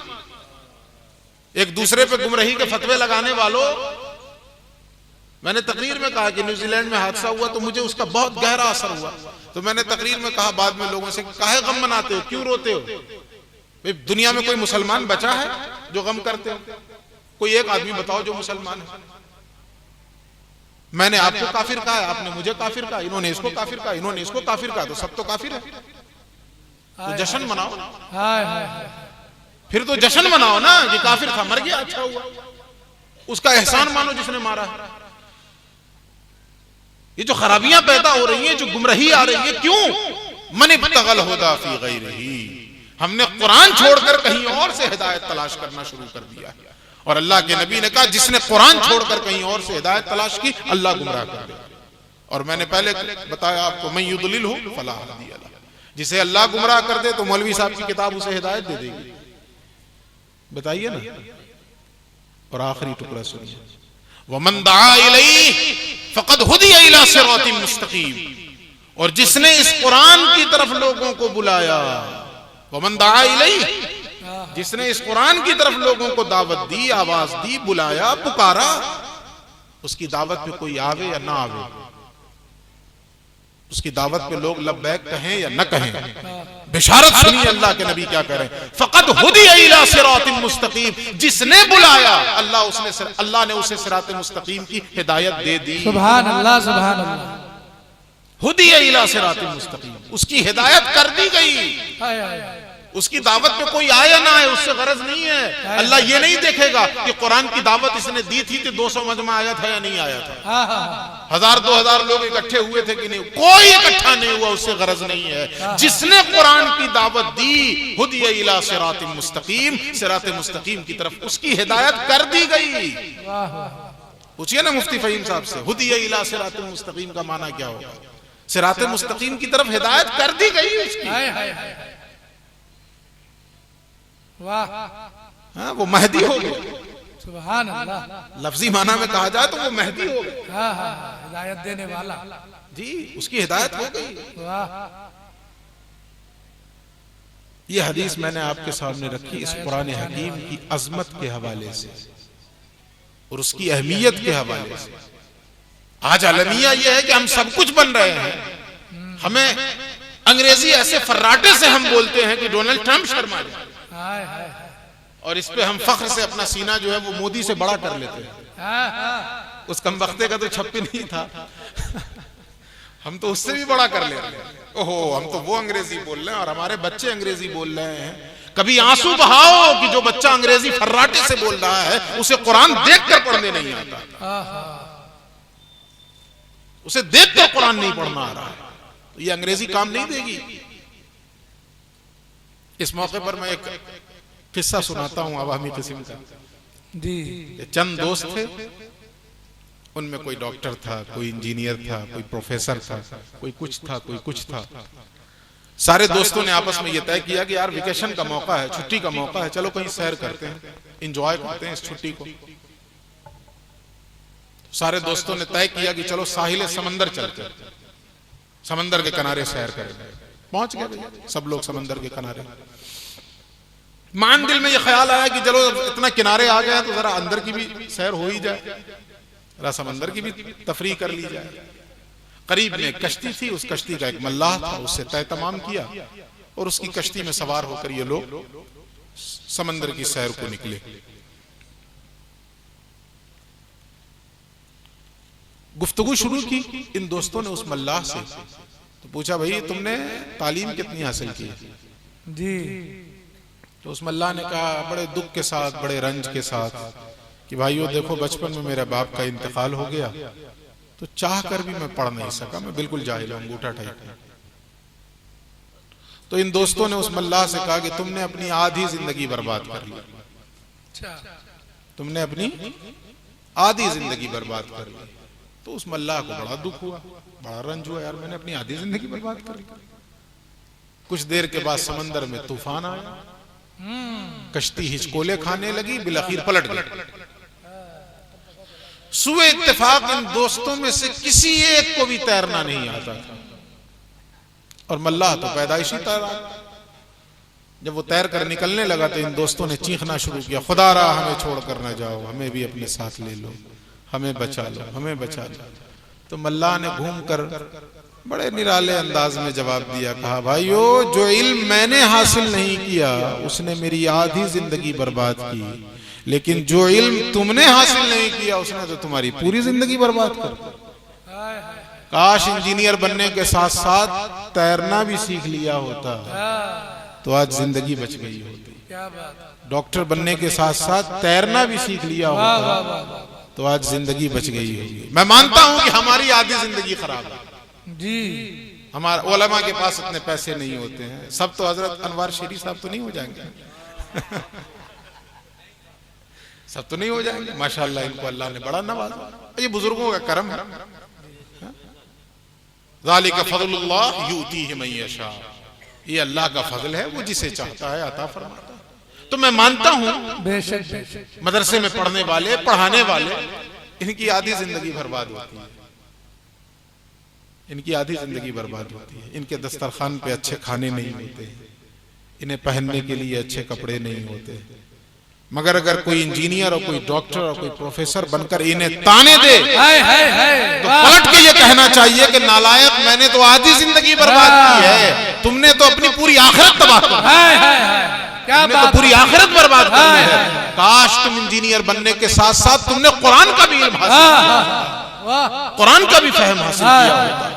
एक दूसरे पे गुमराही के फतवे लगाने वालों, मैंने तकरीर में कहा कि न्यूजीलैंड में हादसा हुआ तो मुझे उसका बहुत गहरा असर हुआ। तो मैंने तकरीर में कहा बाद में लोगों से, काहे गम मनाते हो, क्यों रोते हो? भाई दुनिया में कोई मुसलमान बचा है जो गम करते हो? कोई एक आदमी बताओ जो मुसलमान है। मैंने आपको काफिर कहा, आपने मुझे काफिर कहा, इन्होंने इसको काफिर कहा, इन्होंने इसको काफिर कहा, तो सब तो काफिर है। तो जश्न मनाओ, फिर तो जश्न मनाओ ना कि काफिर था मर गया, अच्छा हुआ। उसका एहसान मानो जिसने मारा है। ये जो खराबियां पैदा हो रही हैं, जो गुमराही आ रही है, क्यों? मन इब्तगल हुदा फी गैरिही। हमने कुरान छोड़कर कहीं और से हिदायत तलाश करना शुरू कर दिया है। और अल्लाह के नबी ने कहा, जिसने कुरान छोड़कर कहीं और से हिदायत तलाश की, अल्लाह गुमराह कर दे। और मैंने पहले बताया आपको, मैं युदलिलहु फला हादी लह। जिसे अल्लाह गुमराह कर दे तो मौलवी साहब की किताब उसे हिदायत दे देगी। बताइए ना। और आखिरी टुकड़ा सुनिए, वमन दआ इलैहि फक़द हुदिया इला सिरातिन मुस्तक़ीम। और जिसने इस कुरान की तरफ लोगों को बुलाया, वमन दआ इलैहि, जिसने इस कुरान की तरफ लोगों को दावत दी, आवाज दी, बुलाया, पुकारा, उसकी दावत पे कोई आवे या ना आवे, उसकी दावत पे लोग लब्बैक कहें या न कहें, बिशारत सुनिए अल्लाह के नबी क्या कह रहे हैं, फक़द हुदिया इला सिरातिन मुस्तक़ीम। जिसने बुलाया, अल्लाह ने उसे सिरात मुस्तक़ीम की हिदायत दे दी। सुभान अल्लाह, सुभान अल्लाह। हुदिया इला सिरातिन मुस्तक़ीम, उसकी हिदायत कर दी गई। उसकी दावत पे कोई आए या ना आए, उससे गरज नहीं है। अल्लाह ये नहीं देखेगा कि कुरान की दावत इसने दी थी तो 200 मजमा आया था या नहीं आया था, 1000-2000 लोग इकट्ठे हुए थे कि नहीं, कोई इकट्ठा नहीं हुआ, उससे गरज नहीं है। जिसने कुरान की दावत दी, हुदिया इला सिरातिन मुस्तक़ीम, सिरात मुस्तक़ीम की तरफ उसकी हिदायत कर दी गई। पूछिए ना मुफ्ती फहीम साहब से, हुदिया इला सिरातिन मुस्तक़ीम का माना क्या होगा? सिरात मुस्तक़ीम की तरफ हिदायत कर दी गई उसकी। वाह, हाँ, वो महदी हो गए। सुभान अल्लाह। लफ्जी माना में कहा जाए तो वो महदी हो गए। हाँ हाँ, हिदायत देने वाला जी, उसकी हिदायत हो गई। वाह। ये हदीस मैंने आपके सामने रखी इस कुरान हकीम की अजमत के हवाले से और उसकी अहमियत के हवाले से। आज अलमिया ये है कि हम सब कुछ बन रहे हैं। हमें अंग्रेजी ऐसे फर्राटे से हम बोलते हैं कि डोनाल्ड ट्रंप शर्मा जाए, और इस पे हम फख्र से अपना सीना जो है वो मोदी से बड़ा कर लेते हैं। उस कमबख्ते का तो छप्पी नहीं था, हम तो उससे भी बड़ा कर लेते हैं। ओहो, हम तो वो अंग्रेजी बोल रहे हैं और हमारे बच्चे अंग्रेजी बोल रहे हैं। कभी आंसू बहाओ कि जो बच्चा अंग्रेजी फर्राटे से बोल रहा है उसे कुरान देखकर पढ़ने नहीं आता, उसे देखकर कुरान नहीं पढ़ना आ रहा है, तो ये अंग्रेजी काम नहीं देगी। इस मौके पर मैं एक किस्सा सुनाता हूं अवामी किस्म का जी। चंद दोस्त थे, उनमें कोई डॉक्टर था, कोई इंजीनियर था, कोई प्रोफेसर था, कोई कुछ था, कोई कुछ था। सारे दोस्तों ने आपस में यह तय किया कि यार वेकेशन का मौका है, छुट्टी का मौका है, चलो कहीं सैर करते हैं, एंजॉय करते हैं इस छुट्टी को। सारे दोस्तों ने तय किया कि चलो साहिल समंदर चलते हैं, समंदर के किनारे सैर करेंगे। पहुंच गए सब लोग समंदर के किनारे। मान दिल में ये ख्याल आया कि चलो इतना किनारे आ गए तो जरा अंदर की भी सैर हो ही जाए, जरा समंदर की भी तफरीह कर ली जाए। करीब में एक कश्ती थी, उस कश्ती का एक मल्लाह था, उससे तय तमाम किया और उसकी कश्ती में सवार होकर ये लोग समंदर की सैर को निकले। गुफ्तगू शुरू की इन दोस्तों ने उस मल्लाह से, तो पूछा भाई तुमने तालीम कितनी हासिल की जी? तो उस मल्लाह ने कहा बड़े दुख के साथ, बड़े रंज के साथ कि भाइयों देखो बचपन में मेरे बाप का इंतकाल हो गया तो चाह कर भी मैं पढ़ नहीं सका, मैं बिल्कुल जाहिल हूं, अंगूठा टाइप। तो इन दोस्तों ने उस मल्लाह से कहा कि तुमने अपनी आधी जिंदगी बर्बाद कर ली, तुमने अपनी आधी जिंदगी बर्बाद कर ली। तो उस मल्लाह को बड़ा दुख हुआ, बड़ा रंज हुआ, यार मैंने अपनी आधी जिंदगी बर्बाद कर ली। कुछ देर के बाद समंदर में तूफान आया, कश्ती हिचकोले खाने लगी, बिलखीर पलट गई। सुबह इत्तेफाक इन दोस्तों में से किसी एक को भी तैरना नहीं आता था, और मल्लाह तो पैदाइशी तैराक। जब वो तैर कर निकलने लगा तो इन दोस्तों ने चीखना शुरू किया, खुदा रहा हमें छोड़ कर न जाओ, हमें भी अपने साथ ले लो, हमें बचा लो, हमें बचा लो। तो मल्लाह ने घूमकर बड़े निराले अंदाज में जवाब दिया, कहा भाइयों, जो इल्म मैंने हासिल नहीं किया उसने मेरी आधी जिंदगी बर्बाद की, लेकिन जो इल्म तुमने हासिल नहीं किया उसने तो तुम्हारी पूरी जिंदगी बर्बाद कर दी। काश इंजीनियर बनने के साथ साथ तैरना भी सीख लिया होता तो आज जिंदगी बच गई होती। क्या बात। डॉक्टर बनने के साथ साथ तैरना भी सीख लिया होता तो आज जिंदगी बच गई होगी। मैं मानता हूं कि हमारी आधी जिंदगी खराब है जी। हमारे उलमा के पास इतने पैसे नहीं होते हैं, सब तो हजरत अनवर शेरी साहब तो नहीं हो जाएंगे सब तो नहीं हो जाएंगे। माशाल्लाह इनको अल्लाह ने बड़ा नवाजा, ये बुजुर्गों का करम है। ज़ालिका फ़ज़लुल्लाह युतीहि मन यशा, ये अल्लाह का फजल है, वो जिसे चाहता है अता फरमाता है। तो मैं मानता हूं बेशक बेशक मदरसे में पढ़ने वाले, पढ़ाने वाले, इनकी आधी जिंदगी बर्बाद होती है, इनकी आधी जिंदगी बर्बाद होती है। इनके दस्तरखान पे अच्छे खाने नहीं होते, इन्हें पहनने के लिए अच्छे कपड़े नहीं होते, मगर अगर कोई इंजीनियर और कोई डॉक्टर और कोई प्रोफेसर बनकर इन्हें ताने दे तो पलट के ये कहना चाहिए कि नालायक, मैंने तो आधी जिंदगी बर्बाद की है, तुमने तो अपनी पूरी आखिरत तबाह कर दी, तुमने तो पूरी आखिरत बर्बाद कर दी है। काश तुम इंजीनियर बनने के साथ साथ तुमने कुरान का भी इल्म हासिल किया, कुरान का भी फहम हासिल किया होता।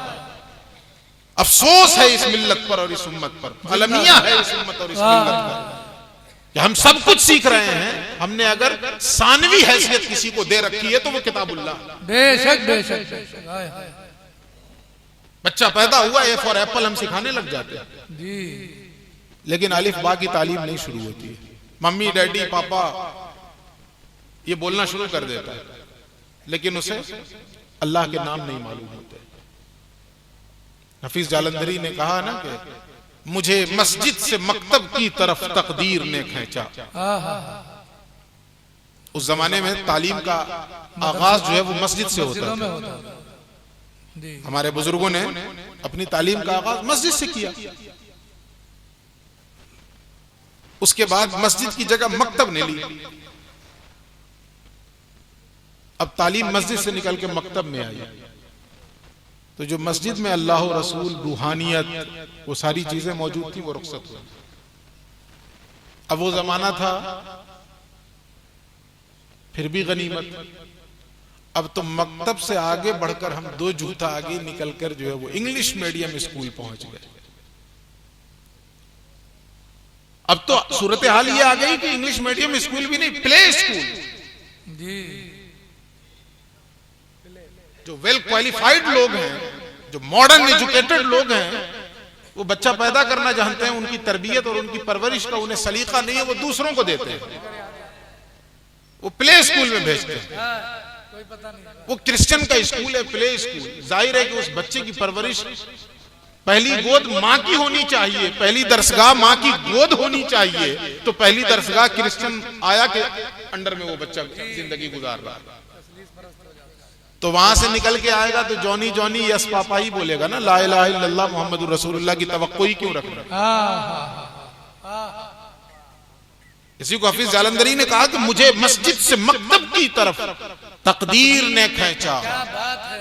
अफसोस है इस मिल्लत पर और इस उम्मत पर, अलमिया है इस उम्मत और इस मिल्लत पर कि हम सब कुछ सीख रहे हैं, हमने अगर सानवी हैसियत किसी को दे रखी है तो वो किताबुल्लाह। बेशक बेशक बेशक। बच्चा पैदा हुआ, ए फॉर एप्पल हम सिखाने लग जाते हैं जी, लेकिन अलिफ बा की तालीम नहीं शुरू होती है। मम्मी डैडी पापा ये बोलना शुरू कर देता है, लेकिन उसे अल्लाह के नाम नहीं मालूम होते। हफीज जालंधरी ने कहा ना कि मुझे मस्जिद से मकतब की तरफ तकदीर ने खींचा। उस जमाने में तालीम का आगाज जो है वो मस्जिद से होता था। हमारे बुजुर्गों ने अपनी तालीम का आगाज मस्जिद से किया, उसके बाद मस्जिद की जगह मकतब ने ली। अब तालीम मस्जिद से निकल के मकतब में आई, तो जो मस्जिद में अल्लाह रसूल, रूहानियत, वो सारी चीजें मौजूद थी, वो रुखसत हुई। अब वो जमाना था, फिर भी गनीमत। अब तो मकतब से आगे बढ़कर हम 2 जूता आगे निकलकर जो है वो इंग्लिश मीडियम स्कूल पहुंच गए। अब तो सूरत हाल ये आ गई कि इंग्लिश मीडियम स्कूल भी नहीं, प्ले स्कूल जी। जो वेल क्वालिफाइड लोग हैं, जो मॉडर्न एजुकेटेड लोग हैं, वो बच्चा पैदा करना जानते हैं, उनकी तरबियत और उनकी परवरिश का उन्हें सलीका नहीं है, वो दूसरों को देते हैं, वो प्ले स्कूल में भेजते हैं। वो क्रिश्चियन का स्कूल है, प्ले स्कूल। जाहिर है कि उस बच्चे की परवरिश, पहली गोद माँ की होनी चाहिए, पहली दरसगाह माँ की गोद होनी चाहिए, तो पहली दरसगाह क्रिश्चियन आया के अंडर में वो बच्चा जिंदगी गुजार रहा है। तो वहां से निकल के आएगा तो जॉनी जॉनी यस पापा ही बोलेगा ना, ला इलाहा इल्लल्लाह मुहम्मदुर रसूलुल्लाह की तवक्को ही क्यों रखना। इसी को हफीज जालंधरी ने कहा कि मुझे मस्जिद से मकतब की तरफ तकदीर ने खींचा,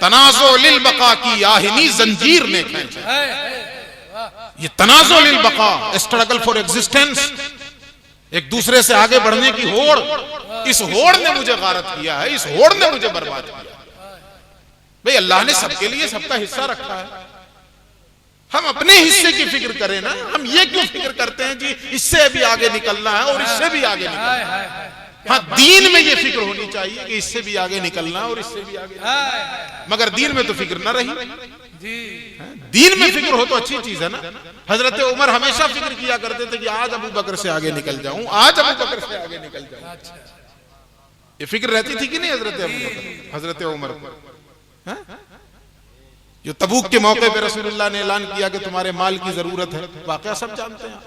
तनाज़ो लिल बका की आहिनी जंजीर ने खींचा। ये तनाज़ो लिल बका, स्ट्रगल फॉर एग्जिस्टेंस, एक दूसरे से आगे बढ़ने की होड़, इस होड़ ने मुझे गारत किया है, इस होड़ ने मुझे बर्बाद किया। भाई अल्लाह ने सबके लिए सबका हिस्सा रखा है, हम अपने हिस्से की फिक्र करें ना। हम ये क्यों फिक्र करते हैं जी इससे भी आगे निकलना है और इससे भी आगे निकलना है। हाँ, दीन में ये फिक्र होनी चाहिए कि इससे भी आगे निकलना और इससे भी आगे, मगर दीन में तो फिक्र ना रही। दीन में फिक्र हो तो अच्छी चीज है ना। हजरत उमर हमेशा फिक्र किया करते थे कि आज अबू बकर से आगे निकल जाऊं, आज अबू बकर से आगे निकल जाऊं। ये फिक्र रहती थी कि नहीं हजरत अबू बकर, हजरत उमर को, जो तबूक के मौके पे रसूलुल्लाह ने ऐलान किया कि तुम्हारे माल की जरूरत है, वाकया सब जानते हैं।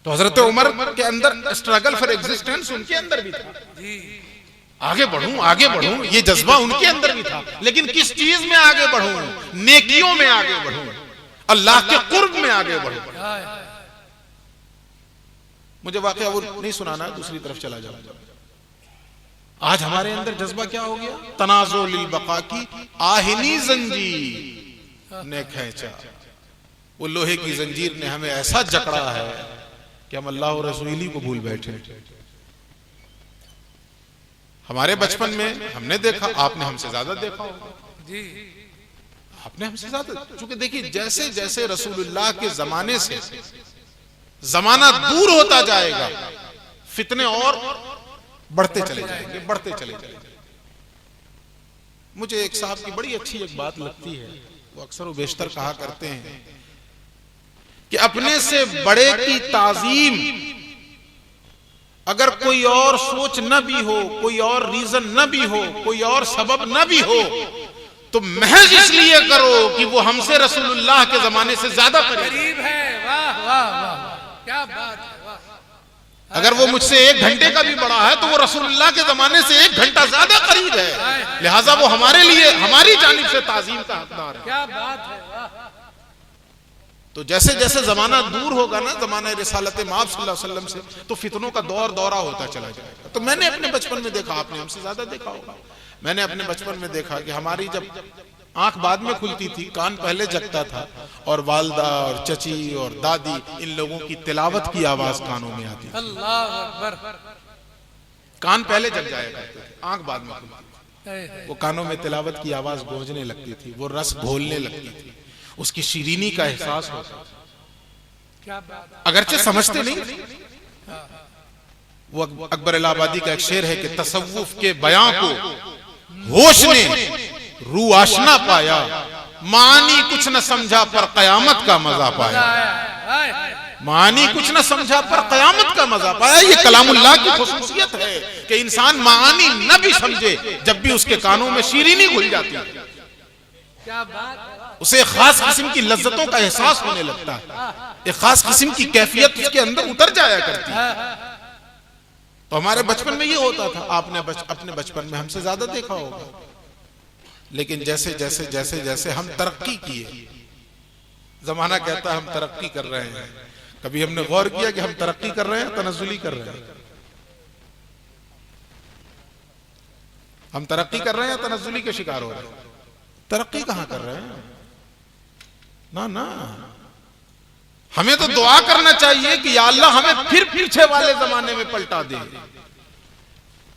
तो हजरत उमर के अंदर स्ट्रगल फॉर एग्जिस्टेंस उनके अंदर भी था। आगे बढ़ूं ये जज्बा उनके अंदर भी था, लेकिन किस चीज में आगे बढ़ूं? नेकियों में आगे बढ़ूं, अल्लाह के कुर्ब में आगे बढ़ूं। मुझे वाकया वो नहीं सुनाना है, दूसरी तरफ चला जाऊं। आज हमारे अंदर जज्बा क्या हो गया? तनाज़ो लिल बका की आहिनी जंजीर ने खींचा। वो लोहे की जंजीर ने हमें ऐसा जकड़ा है कि हम अल्लाह और रसूली को भूल बैठे। हमारे बचपन में हमने देखा, आपने हमसे ज्यादा देखा होगा जी, आपने हमसे ज्यादा। चूंकि देखिए जैसे जैसे रसूलुल्लाह के जमाने से जमाना दूर होता जाएगा, फितने और बढ़ते चले जाएंगे। मुझे एक साहब की बड़ी अच्छी एक बात लगती है, वो अक्सर व बेशतर कहा करते हैं कि अपने से बड़े की ताजीम अगर कोई और सोच न भी हो, कोई और रीजन न भी हो, कोई और सबब न भी हो, तो महज इसलिए करो कि वो हमसे रसूलुल्लाह के जमाने से ज्यादा करीब है। वाह वाह वाह, क्या बात है, वाह। अगर वो मुझसे 1 घंटे का भी बड़ा है तो वो रसूलुल्लाह के जमाने से 1 घंटा ज्यादा करीब है, लिहाजा वो हमारे लिए हमारी जानिब से ताजीम का हकदार है। क्या बात है, वाह। तो जैसे जैसे जमाना दूर होगा ना जमाना रिसालत माब सल्लल्लाहु अलैहि वसल्लम से, तो फितनों का दौरा होता चला जाएगा। तो मैंने अपने बचपन में देखा, आपने हमसे ज्यादा देखा होगा, मैंने अपने बचपन में देखा कि हमारी जब आंख बाद में खुलती थी, कान पहले जगता था, और वालदा और चची और दादी इन लोगों की तिलावत की आवाज कानों में आती थी। अल्लाह अकबर। कान पहले जग जाया करते थे, आंख बाद में खुलती। वो कानों में तिलावत की आवाज गूंजने लगती थी, वो रस घोलने लगती थी, उसकी शीरीनी का एहसास होता। क्या बात। अगरचे समझते नहीं। वो अकबर इलाहाबादी का एक शेर है कि तसव्वुफ के बयां को होश ने रू आशना पाया, मानी कुछ न समझा पर कयामत का मजा पाया। मानी कुछ न समझा पर कयामत का मजा पाया। ये कलामुल्लाह की खुसूसियत है कि इंसान मानी न भी समझे, जब भी उसके कानों में शीरीनी घुल जाती है, क्या बात, उसे खास किस्म की लज्जतों का एहसास होने लगता है, एक खास किस्म की कैफियत उसके अंदर उतर जाया करती है। तो हमारे बचपन में ये होता था, आपने अपने बचपन में हमसे ज्यादा देखा होगा। लेकिन जैसे जैसे जैसे जैसे हम तरक्की किए, जमाना कहता है हम तरक्की कर रहे हैं, कभी हमने गौर किया कि हम तरक्की कर रहे हैं, तनज़्ज़ुली कर रहे हैं? हम तरक्की कर रहे हैं, तनज़्ज़ुली के शिकार हो रहे हैं? तरक्की कहां कर रहे हैं? ना ना, हमें तो दुआ करना चाहिए कि या अल्लाह हमें फिर पीछे वाले जमाने में पलटा दे,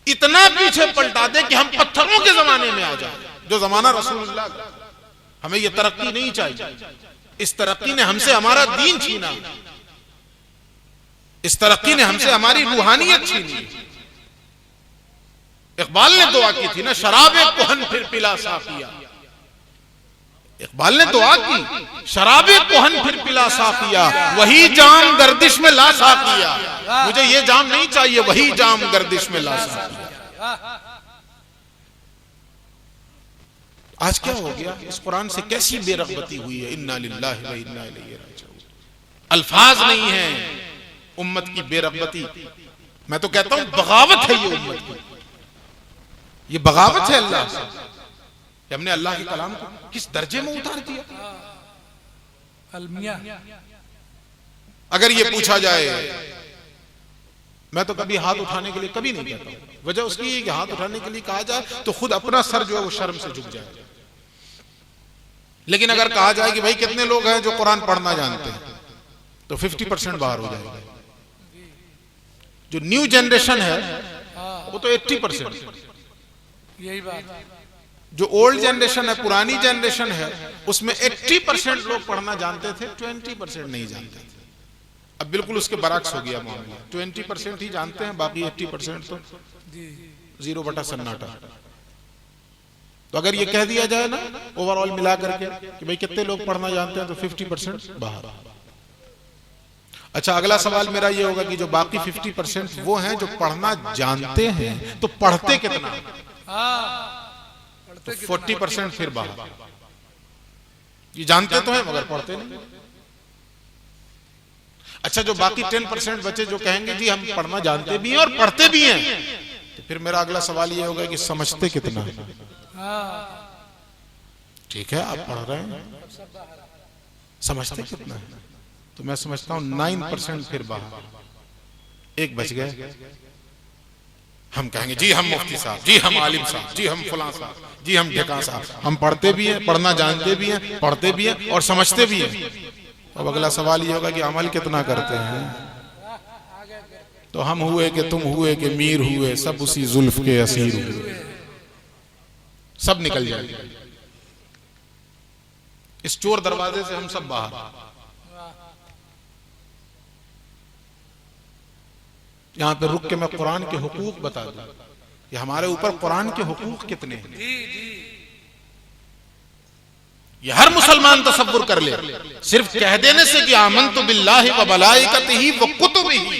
इतना पीछे पलटा दे कि हम पत्थरों के जमाने में आ जाए, जो जमाना रसूलुल्लाह का। हमें यह तरक्की नहीं चाहिए। इस तरक्की ने हमसे हमारा दीन छीना, इस तरक्की ने हमसे हमारी रूहानियत छीनी। इकबाल ने दुआ की थी ना, शराबे कोहन फिर पिला साफिया। इकबाल ने दुआ की, शराबे कोहन फिर पिला साफिया, वही जाम गर्दिश में ला साफिया। मुझे ये जाम नहीं चाहिए, वही जाम गर्दिश में ला साफिया। आज क्या हो गया? इस कुरान से कैसी बेरगबती हुई है। इन्ना लिल्लाहि व इन्ना इलैहि राजिऊन। अल्फाज नहीं है उम्मत की बेरगबती, मैं तो कहता हूं बगावत है ये उम्मत की, ये बगावत है अल्लाह से कि हमने अल्लाह के कलाम को किस दर्जे में उतार दिया। अलमिया। अगर ये पूछा जाए, मैं तो कभी हाथ उठाने के लिए कभी नहीं कहता हूं, वजह उसकी है कि हाथ उठाने के लिए कहा जाए तो खुद अपना सर जो है वो शर्म से झुक जाए। लेकिन अगर कहा जाए कि भाई कितने लोग हैं जो कुरान पढ़ना जानते हैं, तो 50% बाहर हो जाएगा। जो न्यू जनरेशन है वो तो 80%, यही बात। जो ओल्ड जनरेशन है, पुरानी जनरेशन है, उसमें 80% लोग पढ़ना जानते थे, 20% नहीं जानते थे। अब बिल्कुल उसके बरक्स हो गया मामला, 20% ही जानते हैं, बाकी 80% तो 0 बटा सन्नाटा। तो अगर ये कह दिया जाए ना ओवरऑल मिला करके कि भाई कितने लोग पढ़ना जानते हैं, तो 50% बाहर। अच्छा, अगला सवाल मेरा ये होगा कि जो बाकी 50% वो हैं जो पढ़ना जानते हैं, तो पढ़ते कितना? तो 40% फिर बाहर। ये जानते तो हैं मगर पढ़ते नहीं। अच्छा, जो बाकी 10% बचे जो कहेंगे जी हम पढ़ना जानते भी हैं और पढ़ते भी हैं, तो फिर मेरा अगला सवाल ये होगा कि समझते कितना है? ठीक है, आप पढ़ रहे हैं, समझते कितना है? तो मैं समझता हूं 9% फिर बाहर, एक बच गए। हम कहेंगे जी हम मुफ्ती साहब, जी हम आलिम साहब, जी हम फलां साहब, जी हम ढेका साहब, हम पढ़ते भी हैं, पढ़ना जानते भी हैं, पढ़ते भी हैं और समझते भी हैं। अब अगला सवाल ये होगा कि अमल कितना करते हैं? तो हम हुए कि तुम हुए कि मीर हुए, सब उसी जुल्फ के असीर हुए, सब निकल जाएंगे इस चोर दरवाजे से, हम सब बाहर। यहां पे रुक के मैं कुरान के हुकूक बता दूं कि हमारे ऊपर कुरान के हुकूक कितने हैं। ये हर मुसलमान तसव्वुर कर ले, सिर्फ कह देने से कि आमनतु बिल्लाहि व मलाइकतिही व कुतुबिही,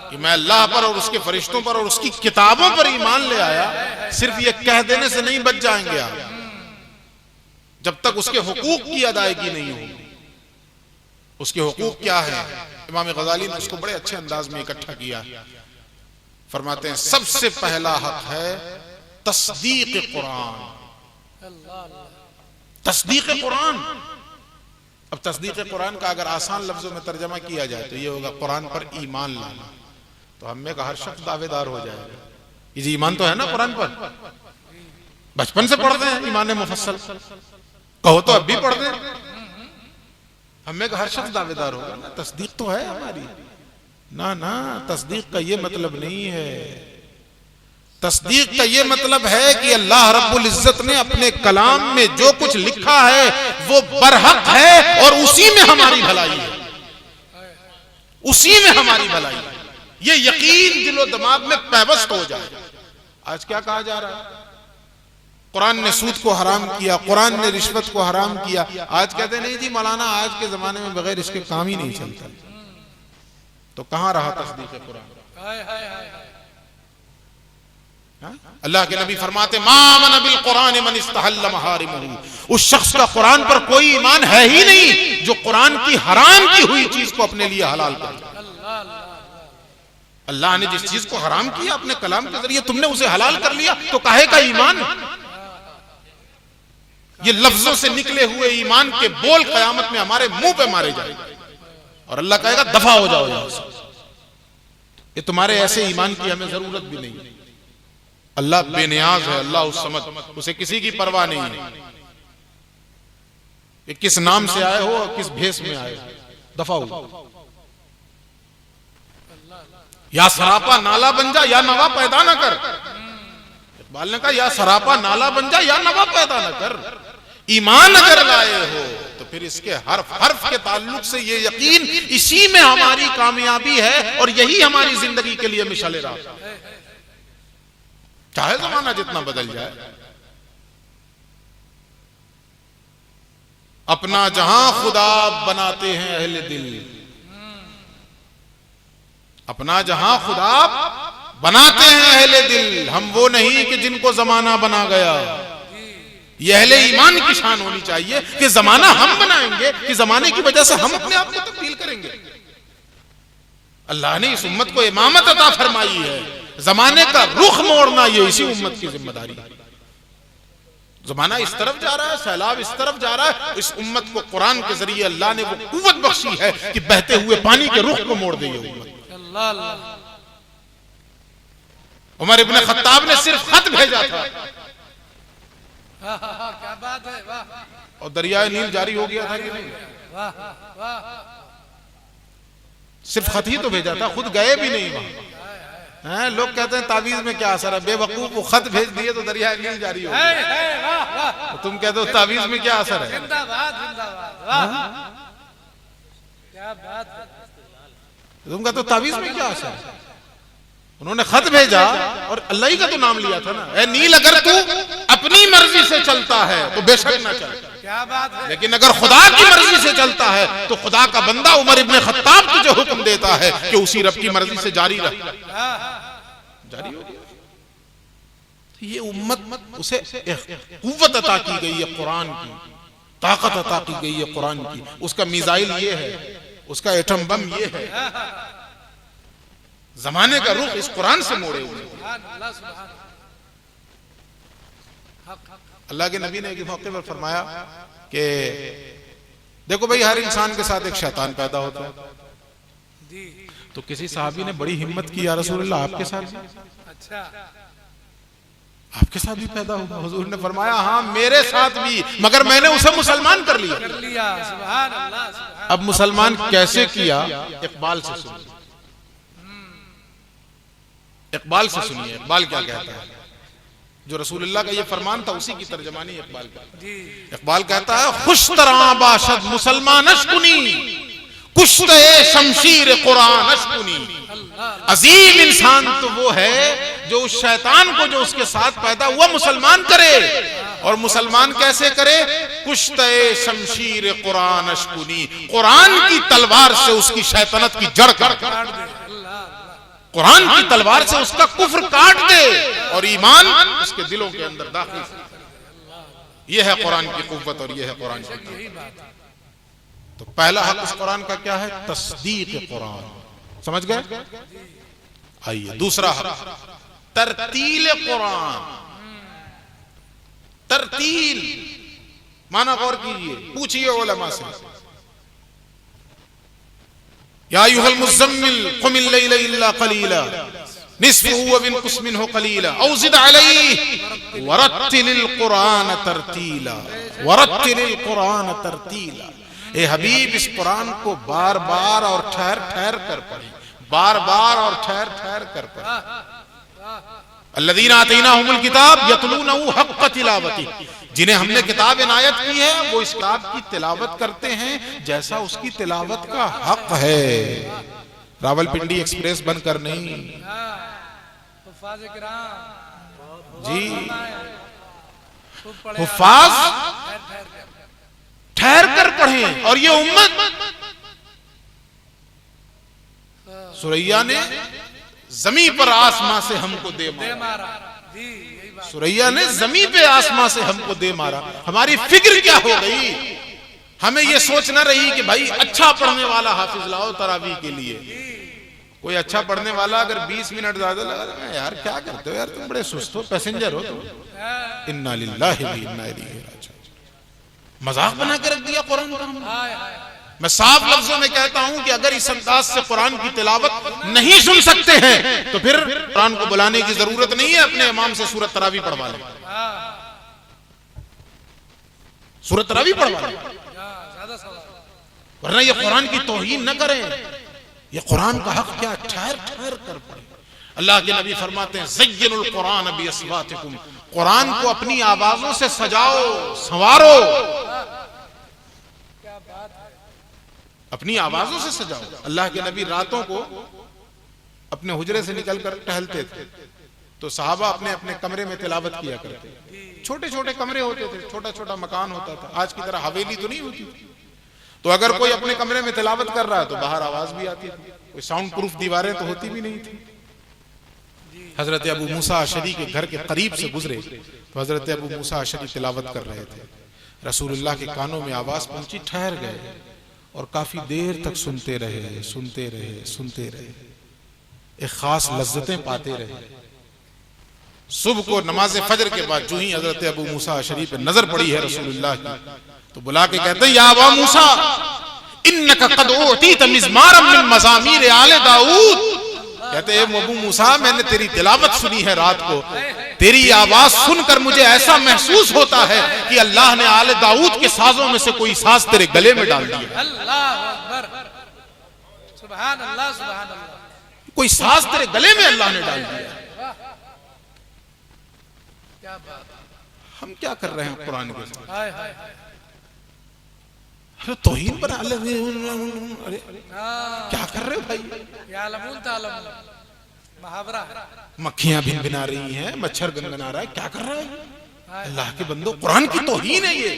कि मैं अल्लाह पर और उसके फरिश्तों पर और उसकी किताबों पर ईमान ले आया, सिर्फ ये कह देने से नहीं बच जाएंगे आप, जब तक उसके हुकूक की अदायगी नहीं होगी। उसके हुकूक क्या है? इमाम गजाली ने उसको बड़े अच्छे अंदाज में इकट्ठा किया। फरमाते हैं सबसे पहला हक है तस्दीक कुरान। तस्दीक कुरान। अब तस्दीक कुरान का अगर आसान लफ्जों में तर्जमा किया जाए तो ये होगा कुरान पर ईमान लाना। तो हम में का हर शख्स दावेदार हो जाएगा, ये जी ईमान तो है ना कुरान पर, बचपन से पढ़ते हैं ईमान मुफस्सल, कहो तो अब भी पढ़ते हैं, हमें हर शख्स दावेदार होगा ना, तस्दीक तो है हमारी। ना ना, तस्दीक का ये मतलब नहीं है। तस्दीक का ये मतलब है कि अल्लाह रब्बुल इज्जत ने अपने कलाम में जो कुछ लिखा है वो बरहक है और उसी में हमारी भलाई है, उसी में हमारी भलाई है। ये यकीन दिलो दिमाग में पैबस्त हो जाए। आज क्या कहा जा रहा है? कुरान ने सूद को हराम किया, कुरान ने रिश्वत को हराम किया। आज कहते नहीं जी मौलाना आज के जमाने में बगैर इसके काम ही नहीं चलता। तो कहां रहा तस्दीक कुरान? अल्लाह के नबी फरमाते मामन बिल कुरान मन इस्तहल्ल महारिमहु, उस शख्स का कुरान पर कोई ईमान है ही नहीं जो कुरान की हराम की हुई चीज को अपने लिए हलाल कर दे। अल्लाह ने जिस चीज को हराम किया अपने कलाम के जरिए तुमने उसे हलाल कर लिया, तो काहे का ईमान? ये लफ्जों से निकले हुए ईमान के बोल कयामत में हमारे मुंह पे मारे जाएंगे और अल्लाह कहेगा दफा हो जाओ यहां से। ये तुम्हारे ऐसे ईमान की हमें जरूरत भी नहीं। अल्लाह बेनियाज है, अल्लाह उस समझ, उसे किसी की परवाह नहीं है कि किस नाम से आए हो और किस भेष में आए हो, दफा हो। या सरापा नाला बन जा या नवा पैदा ना कर। इकबाल ने कहा या सरापा नाला बन जा या नवा पैदा ना कर। ईमान अगर लाए हो तो फिर इसके हर्फ के ताल्लुक से ये यकीन, इसी में हमारी कामयाबी है और यही हमारी जिंदगी के लिए मिसाले राह है। चाहे जमाना जितना बदल जाए, अपना जहां खुदा बनाते हैं अहले दिल, अपना जहां खुदा बनाते हैं अहले दिल, हम वो नहीं कि जिनको जमाना बना गया। ये अहले ईमान की शान होनी चाहिए कि जमाना हम बनाएंगे, कि जमाने की वजह से हम अपने आप को तब्दील करेंगे। अल्लाह ने इस उम्मत को इमामत अता फरमाई है, जमाने का रुख मोड़ना ये इसी उम्मत की जिम्मेदारी है। जमाना इस तरफ जा रहा है, सैलाब इस तरफ जा रहा है, इस उम्मत को कुरान के जरिए अल्लाह ने वो कुव्वत बख्शी है कि बहते हुए पानी के रुख को मोड़ दे ये उम्मत। उमर इब्न खत्ताब ने सिर्फ खत भेजा था, क्या बात है, वाह। और दरियाए नील जारी हो गया था कि नहीं? वाह वाह। सिर्फ खत ही तो भेजा था, खुद गए भी नहीं वहां। हैं, लोग कहते हैं तावीज में क्या असर है? बेवकूफ, वो खत भेज दिए तो दरियाए नील जारी हो गया। तो तुम कहते हो तावीज में क्या असर है? जिंदाबाद जिंदाबाद, वाह क्या बात है। तुम कहते हो तावीज में क्या असर है? उन्होंने खत भेजा और अल्लाह ही का तो नाम लिया था ना। ए नील, अगर तू अपनी मर्जी से चलता है तो बेशक ना चल, क्या बात है। लेकिन अगर खुदा की मर्जी से चलता है तो खुदा का बंदा उमर इब्न खत्ताब तुझे हुक्म देता है कि उसी रब की मर्जी से जारी रह। जारी हो गया। ये उम्मत उसे कुव्वत अता की गई है कुरान की, ताकत अता की गई है कुरान की। उसका मिसाइल ये है, उसका एटम बम ये है, जमाने का रुख इस कुरान से मोड़े हुए। अल्लाह के नबी ने एक मौके पर फरमाया कि देखो भाई, हर इंसान के साथ एक शैतान पैदा होता है। तो किसी साहबी ने बड़ी हिम्मत की, या रसूलल्लाह आपके साथ भी? अच्छा, आपके साथ भी पैदा होगा? हुजूर ने फरमाया हाँ मेरे साथ भी, मगर मैंने उसे मुसलमान कर लिया। सुभान अल्लाह, सुभान। अब मुसलमान कैसे किया? इकबाल से सुनिए, इकबाल से सुनिए। इकबाल क्या कहता है? जो रसूलुल्लाह का ये फरमान था उसी की तर्जमानी इकबाल का। इकबाल कहता है, खुश तरह बाशद मुसलमान अशकुनी, कुश्ते शमशीर कुरान अशकुनी। अजीम इंसान तो वो है जो उस शैतान को जो उसके साथ पैदा हुआ मुसलमान करे। और मुसलमान कैसे करे? कुश्ते शमशीर कुरान अशकुनी, कुरान की तलवार से उसकी शैतानत की जड़ काट दे, कुरान की तलवार से उसका कुफ्र काट दे और ईमान उसके दिलों के अंदर दाखिल। यह है कुरान की कुव्वत और यह है कुरान की। तो पहला हक इस कुरान का क्या है? तस्दीक कुरान। समझ गए? आइए दूसरा हक, तरतील कुरान। तरतील माना गौर कीजिए, पूछिए उलमा से। या अय्युहल मुज़्ज़म्मिल क़ुमिल लैला इल्ला क़लीला निस्फ़हु व इंक़ुस मिन्हु क़लीला औ ज़िद अलैहि वरत्तिलिल क़ुरान तरतीला, वरत्तिलिल क़ुरान तरतीला। ए हबीब, इस कुरान को बार बार और ठहर ठहर कर पढ़ें, बार बार और ठहर ठहर कर पढ़ें। अल्लज़ीना आतैनाहुमुल किताब यतलूनहु हक़्क़ तिलावती, जिन्हें हमने किताब इनायत की है वो इस किताब की तिलावत करते हैं जैसा उसकी तिलावत का हक है। रावलपिंडी एक्सप्रेस बनकर नहीं जी, हुफ्फाज ठहर कर पढ़ें। और ये उम्मत, सुरैया ने जमीन पर आसमां से हमको दे मारा, सुरैया ने जमीन पे आसमां से हमको दे मारा। हमारी फिक्र क्या हो गई? हमें यह सोच न रही कि भाई अच्छा पढ़ने वाला हाफिज लाओ तरावी के लिए। कोई अच्छा पढ़ने वाला अगर 20 मिनट ज्यादा लगा, यार क्या करते हो यार, तुम बड़े सुस्त हो, पैसेंजर हो तुम। इन्ना लिल्लाहि व इन्ना इलैहि राजिऊन। मजाक बना के रख दिया कुरान का। मैं साफ लफ्जों में कहता हूं कि अगर इस अंदाज से कुरान की तिलावत नहीं सुन सकते हैं तो फिर कुरान को बुलाने की जरूरत नहीं है, अपने इमाम से सूरत तरावी पढ़वा लें, सूरत तरावी पढ़वा लें, वरना ये कुरान की तौहीन न करें। ये कुरान का हक क्या? ठहर ठहर कर पढ़े। अल्लाह के नबी फरमाते हैं, ज़य्यिनुल कुरान बिअस्वातिकुम, कुरान को अपनी आवाजों से सजाओ, संवारो, अपनी आवाजों से सजाओ। अल्लाह के नबी रातों को अपने हुजरे से निकलकर टहलते थे तो सहाबा अपने अपने कमरे में तिलावत किया करते। छोटे छोटे कमरे होते थे, छोटा छोटा मकान होता था, आज की तरह हवेली तो नहीं होती थी। तो अगर कोई अपने कमरे में तिलावत कर रहा है तो बाहर आवाज भी आती थी, कोई साउंड प्रूफ दीवारें तो होती भी नहीं थी। हजरत अबू मूसा अशरी के घर के करीब से गुजरे तो हजरत अबू मूसा अशरी तिलावत कर रहे थे। रसूलुल्लाह के कानों में आवाज पहुंची, ठहर गए और काफी देर तक सुनते रहे, सुनते रहे, सुनते रहे, एक खास लज्जतें पाते रहे। सुबह को नमाज फजर के बाद जो ही हजरत अबू मूसा अशरी पे नजर पड़ी है रसूलुल्लाह की, तो बुला के कहते हैं, या अबा मूसा इन्नका क़द उतीत मिज़मारम मिन मज़ामीर आले दाऊद। कहते हैं, अबू मूसा, मैंने तेरी तिलावत सुनी है रात को, तेरी आवाज सुनकर मुझे ऐसा महसूस होता है कि अल्लाह ने आले दाऊद के साजों में से कोई साज तेरे गले में डाल दिया। अल्लाह अकबर, सुभान अल्लाह, सुभान अल्लाह, कोई साज तेरे गले में अल्लाह ने डाल दिया। क्या बात। हम क्या कर रहे हैं कुरान के साथ? हाय हाय, अरे तौहीन पर अरे क्या कर रहे हो भाई? यालमून तालमून, मुहावरा। मक्खियां भिनभिना रही हैं, मच्छर गनगना रहा है, क्या कर रहा है? अल्लाह के बंदो, कुरान की तौहीन है ये।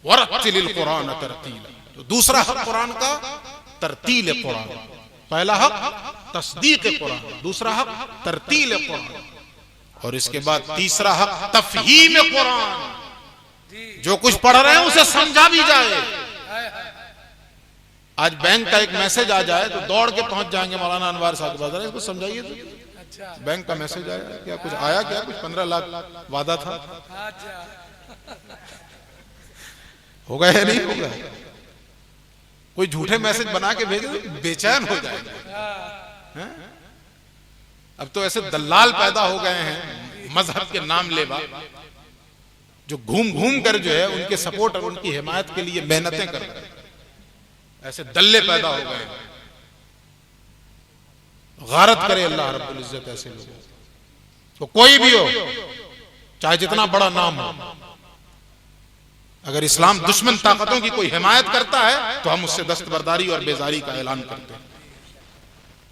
वरत्तिलिल कुरान तरतीला। तो दूसरा हक कुरान का तरतील कुरान। पहला हक तस्दीक कुरान, दूसरा हक तरतील कुरान, और इसके बाद तीसरा हक तफहीम कुरान, जो कुछ पढ़ रहे हैं उसे समझा भी जाए। हाय हाय। आज बैंक का एक मैसेज आ जाए तो दौड़ के पहुंच जाएंगे मौलाना अनवार साहब के पास, इसको समझाइए तो। अच्छा बैंक का मैसेज आया क्या, कुछ आया क्या, कुछ 15 लाख वादा था, अच्छा होगा या नहीं होगा? कोई झूठे मैसेज बना के भेजे तो बेचैन हो जाएगा। हैं? अब तो ऐसे दलाल पैदा हो गए हैं मजहब के नाम लेवा, जो घूम घूम कर जो है उनके सपोर्ट और उनकी हिमायत के लिए मेहनतें कर रहे हैं। ऐसे दल्ले पैदा हो गए हैं। गारत करे अल्लाह रब्बुल इज्जत ऐसे लोगों को। कोई भी हो, चाहे जितना बड़ा नाम हो, अगर इस्लाम दुश्मन ताकतों की कोई हिमायत करता है तो हम उससे दस्तबरदारी और बेजारी का ऐलान करते हैं।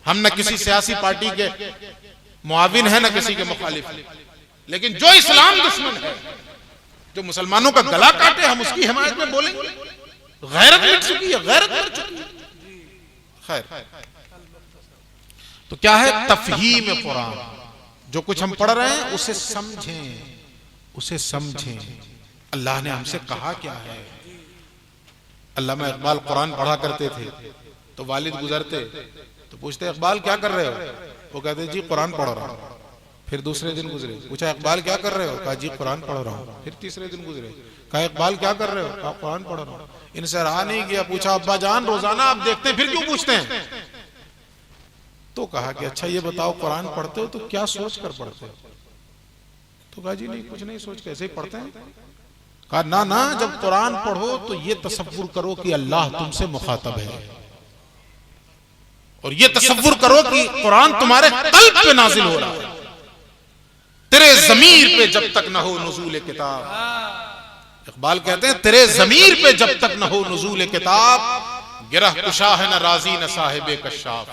हम न किसी सियासी पार्टी के मुआविन है न किसी के मुखालिफ, लेकिन जो इस्लाम दुश्मन है, जो मुसलमानों का गला काटे, हम उसकी हिमायत में बोलेंगे। गैरत मिट चुकी है, गैरत मिट चुकी है। खैर, तो क्या है तफहीम कुरान, जो कुछ हम पढ़ रहे हैं उसे समझें, उसे समझें। अल्लाह ने हमसे कहा क्या है। अल्लामा इकबाल कुरान पढ़ा करते थे तो वालिद गुजरते तो पूछते इकबाल क्या कर रहे हो, वो कहते जी कुरान पढ़ रहा हूं। फिर दूसरे दिन गुजरे, पूछा इकबाल क्या कर रहे हो, कहा जी कुरान पढ़ रहा हूं। फिर तीसरे दिन गुजरे, कहा इकबाल क्या कर रहे हो, कहा कुरान पढ़ रहा हूं। इनसे रहा नहीं गया, पूछा अब्बा जान रोजाना आप देखते हैं फिर क्यों पूछते हैं? तो कहा कि अच्छा ये बताओ कुरान पढ़ते हो तो क्या सोच कर पढ़ते हो? तो कहा जी नहीं कुछ नहीं सोच के ऐसे ही पढ़ते हैं। कहा ना ना, जब कुरान पढ़ो तो ये तसव्वुर करो कि अल्लाह तुमसे मुखातब है, और ये तसव्वुर करो कि कुरान तुम्हारे कल्ब पे नाजिल हो रहा है, तेरे ज़मीर पे जब तक न हो नुज़ूल किताब। इकबाल कहते हैं तेरे ज़मीर पे जब तक न हो नुज़ूल किताब, गिरह कुशा है न राजी न साहिबे कश्शाफ।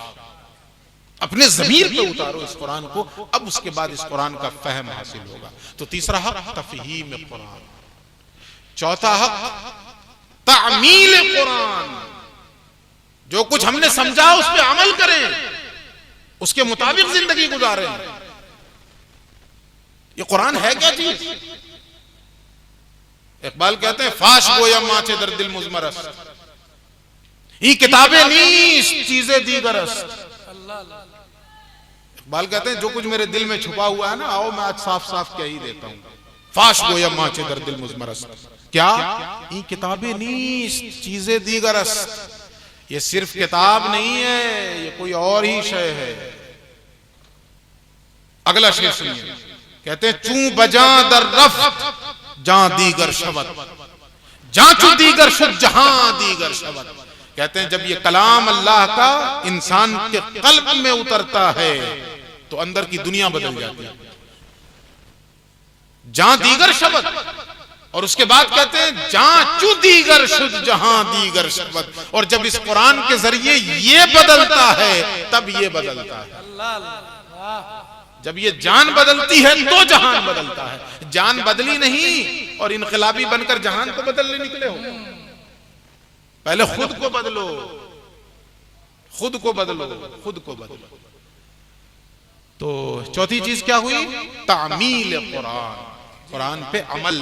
अपने ज़मीर पे उतारो इस कुरान को, अब उसके बाद इस कुरान का फहम हासिल होगा। तो तीसरा हक तफहीम कुरान, चौथा हक तामील कुरान, जो कुछ हमने समझा उस पर अमल करें, उसके मुताबिक जिंदगी गुजारें। ये कुरान है क्या चीज? इकबाल कहते हैं फाश गोया माचे दर दिल मुजमरस, ये किताबें नीस चीजें दीगरस। इकबाल कहते हैं जो कुछ मेरे दिल में छुपा हुआ है ना, आओ मैं आज साफ साफ कह ही देता हूं। फाश गोया माचे दर दिल मुजमरस, क्या ये किताबें नीस चीजें दीगरस, ये सिर्फ किताब नहीं है, ये कोई और ही शय है। अगला शेर सुनिए, कहते हैं चू बजा दर रफ्त जहां दीगर शबद, जांचू दीगर शुद जहां दीगर शबद। कहते हैं जब ये कलाम अल्लाह का इंसान के कल्ब में उतरता है तो अंदर की दुनिया बदल जाती है। जहां दीगर शबद, और उसके बाद कहते हैं जांचू दीगर शुद जहां दीगर शबद। और जब इस कुरान के जरिए ये बदलता है तब ये बदलता है। जब ये जान बदलती है तो जहान बदलता है। जान बदली नहीं और इनकलाबी बनकर जहान को बदलने निकले हो। पहले खुद को बदलो, खुद को बदलो, खुद को बदलो। तो चौथी चीज क्या हुई? तामील कुरान, कुरान पे अमल।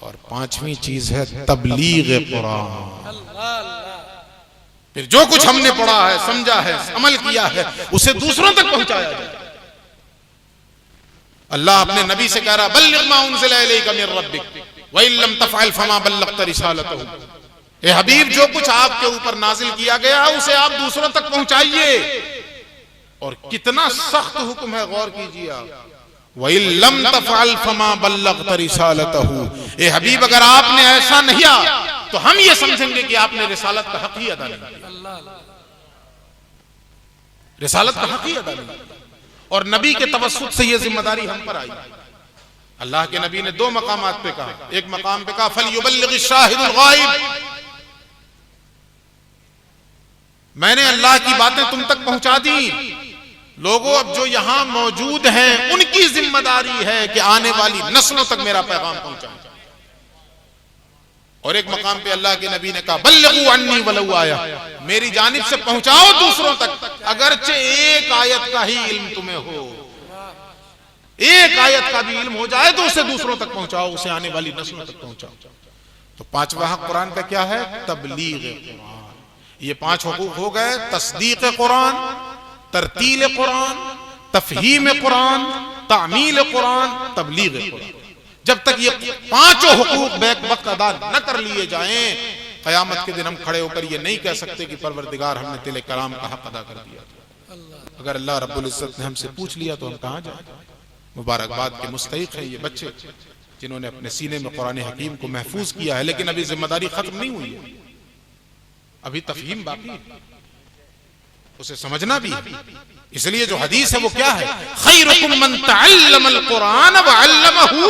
और पांचवी चीज है तबलीग कुरान। फिर जो कुछ हमने पढ़ा है, समझा है, अमल किया है, उसे दूसरों तक पहुंचाया जाए। अल्लाह अपने नबी से कह रहा बल्लिग मा उनज़िला इलैका मिन रब्बिक व इन लम तफ़अल फमा बल्लगत रिसालतहु। ए हबीब, जो कुछ आपके ऊपर नाजिल किया गया है उसे आप दूसरों तक पहुंचाइए। और कितना सख्त हुक्म है, गौर कीजिए आप। व इन लम तफ़अल फमा बल्लगत रिसालतहु। ए हबीब, अगर आपने ऐसा नहीं किया तो हम ये समझेंगे कि आपने रिसालत का हक ही अदा नहीं किया। रिसालत का हक ही अदा नहीं किया। और नबी के तवस्सुत से ये जिम्मेदारी हम पर आई। अल्लाह के नबी ने दो मकामात पे कहा। एक मकाम पे कहा फल युबल्लिग शाहिदुल गायब, मैंने अल्लाह की बातें तुम तक पहुंचा दी। लोगों, अब जो यहां मौजूद हैं उनकी जिम्मेदारी है कि आने वाली नस्लों तक मेरा पैगाम पहुंचाएं। और एक मकाम पे अल्लाह के नबी ने कहा बल्लिगू अन्नी वलौ आया, मेरी जानिब से पहुंचाओ दूसरों तक, अगरचे एक आयत का ही इल्म तुम्हें हो। एक आयत का भी इल्म हो जाए तो उसे दूसरों तक पहुंचाओ, उसे आने वाली नस्लों तक पहुंचाओ। तो पांचवा हक कुरान का क्या है? तबलीग कुरान। ये 5 हुकूक हो गए, तस्दीक कुरान, तरतील कुरान, तफहीम कुरान, तामील कुरान, तबलीग कुरान। जब तक ये 5 हुकूक बैक वक्त अदा न कर लिए जाएं, कयामत के दिन हम खड़े होकर ये नहीं कह सकते कि परवरदिगार हमने तिल कलाम का हक अदा कर दिया। अगर अल्लाह रब्बुल इज्जत ने हमसे पूछ लिया तो हम कहां जाए? मुबारकबाद के मुस्तहिक है ये बच्चे जिन्होंने अपने सीने में कुरान हकीम को महफूज किया है, लेकिन अभी जिम्मेदारी खत्म नहीं हुई है, अभी तफहीम बाकी है, उसे समझना भी है। इसलिए जो हदीस है वो क्या है? खैरुकुम मन तअल्लमल कुरान व अल्लमहू।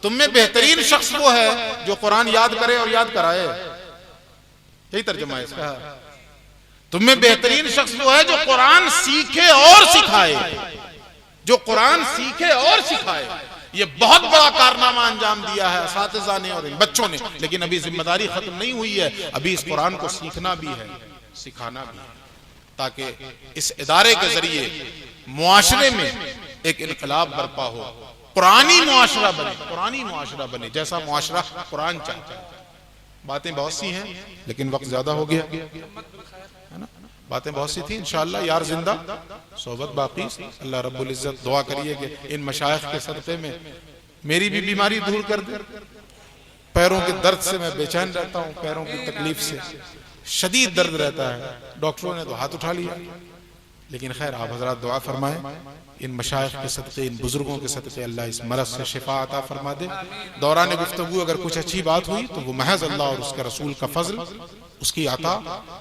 तुम में बेहतरीन शख्स वो है जो कुरान याद करे और याद कराए। यही तर्जुमा है इसका। तुम में बेहतरीन शख्स वो है जो कुरान सीखे और सिखाए, जो कुरान सीखे और सिखाए। ये बहुत बड़ा कारनामा अंजाम दिया है असातिज़ा ने और इन बच्चों ने, लेकिन अभी जिम्मेदारी खत्म नहीं हुई है। अभी इस कुरान को सीखना भी है, सिखाना भी है, ताकि इस इदारे के जरिए मुआशरे में एक इनकलाब बर्पा हो, पुरानी मुआशरा बने, पुरानी मुआशरा बने जैसा मुआशरा कुरान चाहता है। बातें बहुत सी हैं लेकिन वक्त ज्यादा हो गया है ना। बातें बहुत सी थी, इंशाअल्लाह यार जिंदा सोबत बाकी। अल्लाह रब्बुल इज्जत दुआ करिए कि इन मशाइख के सदक़े में मेरी भी बीमारी दूर कर दे। पैरों के दर्द से मैं बेचैन रहता हूँ, पैरों की तकलीफ से शदीद दर्द रहता है। डॉक्टरों ने तो हाथ उठा लिया, लेकिन खैर आप हजरात दुआ फरमाएं इन मशाइख के सदक़े, इन बुजुर्गों के सदक़े अल्लाह इस मरज़ से शिफा अता फरमा दे। दौरान गुफ्तगू अगर कुछ अच्छी बात हुई तो वो महज अल्लाह और उसके रसूल का फजल, उसकी अता।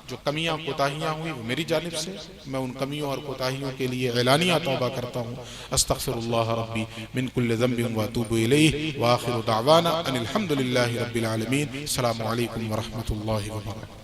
जो कमियां कोताहियां हुई वो मेरी जानिब से, मैं उन कमियों और कोताहियों के लिए एलानिया तौबा करता हूँ। अस्तग़फिरुल्लाह रब्बी मिन कुल्लि ज़ंबिन व अतूबु इलैहि व आखिरु दावाना अनिल हम्दुलिल्लाहि रब्बिल आलमीन। अस्सलामु अलैकुम व रहमतुल्लाहि व बरकातुहू।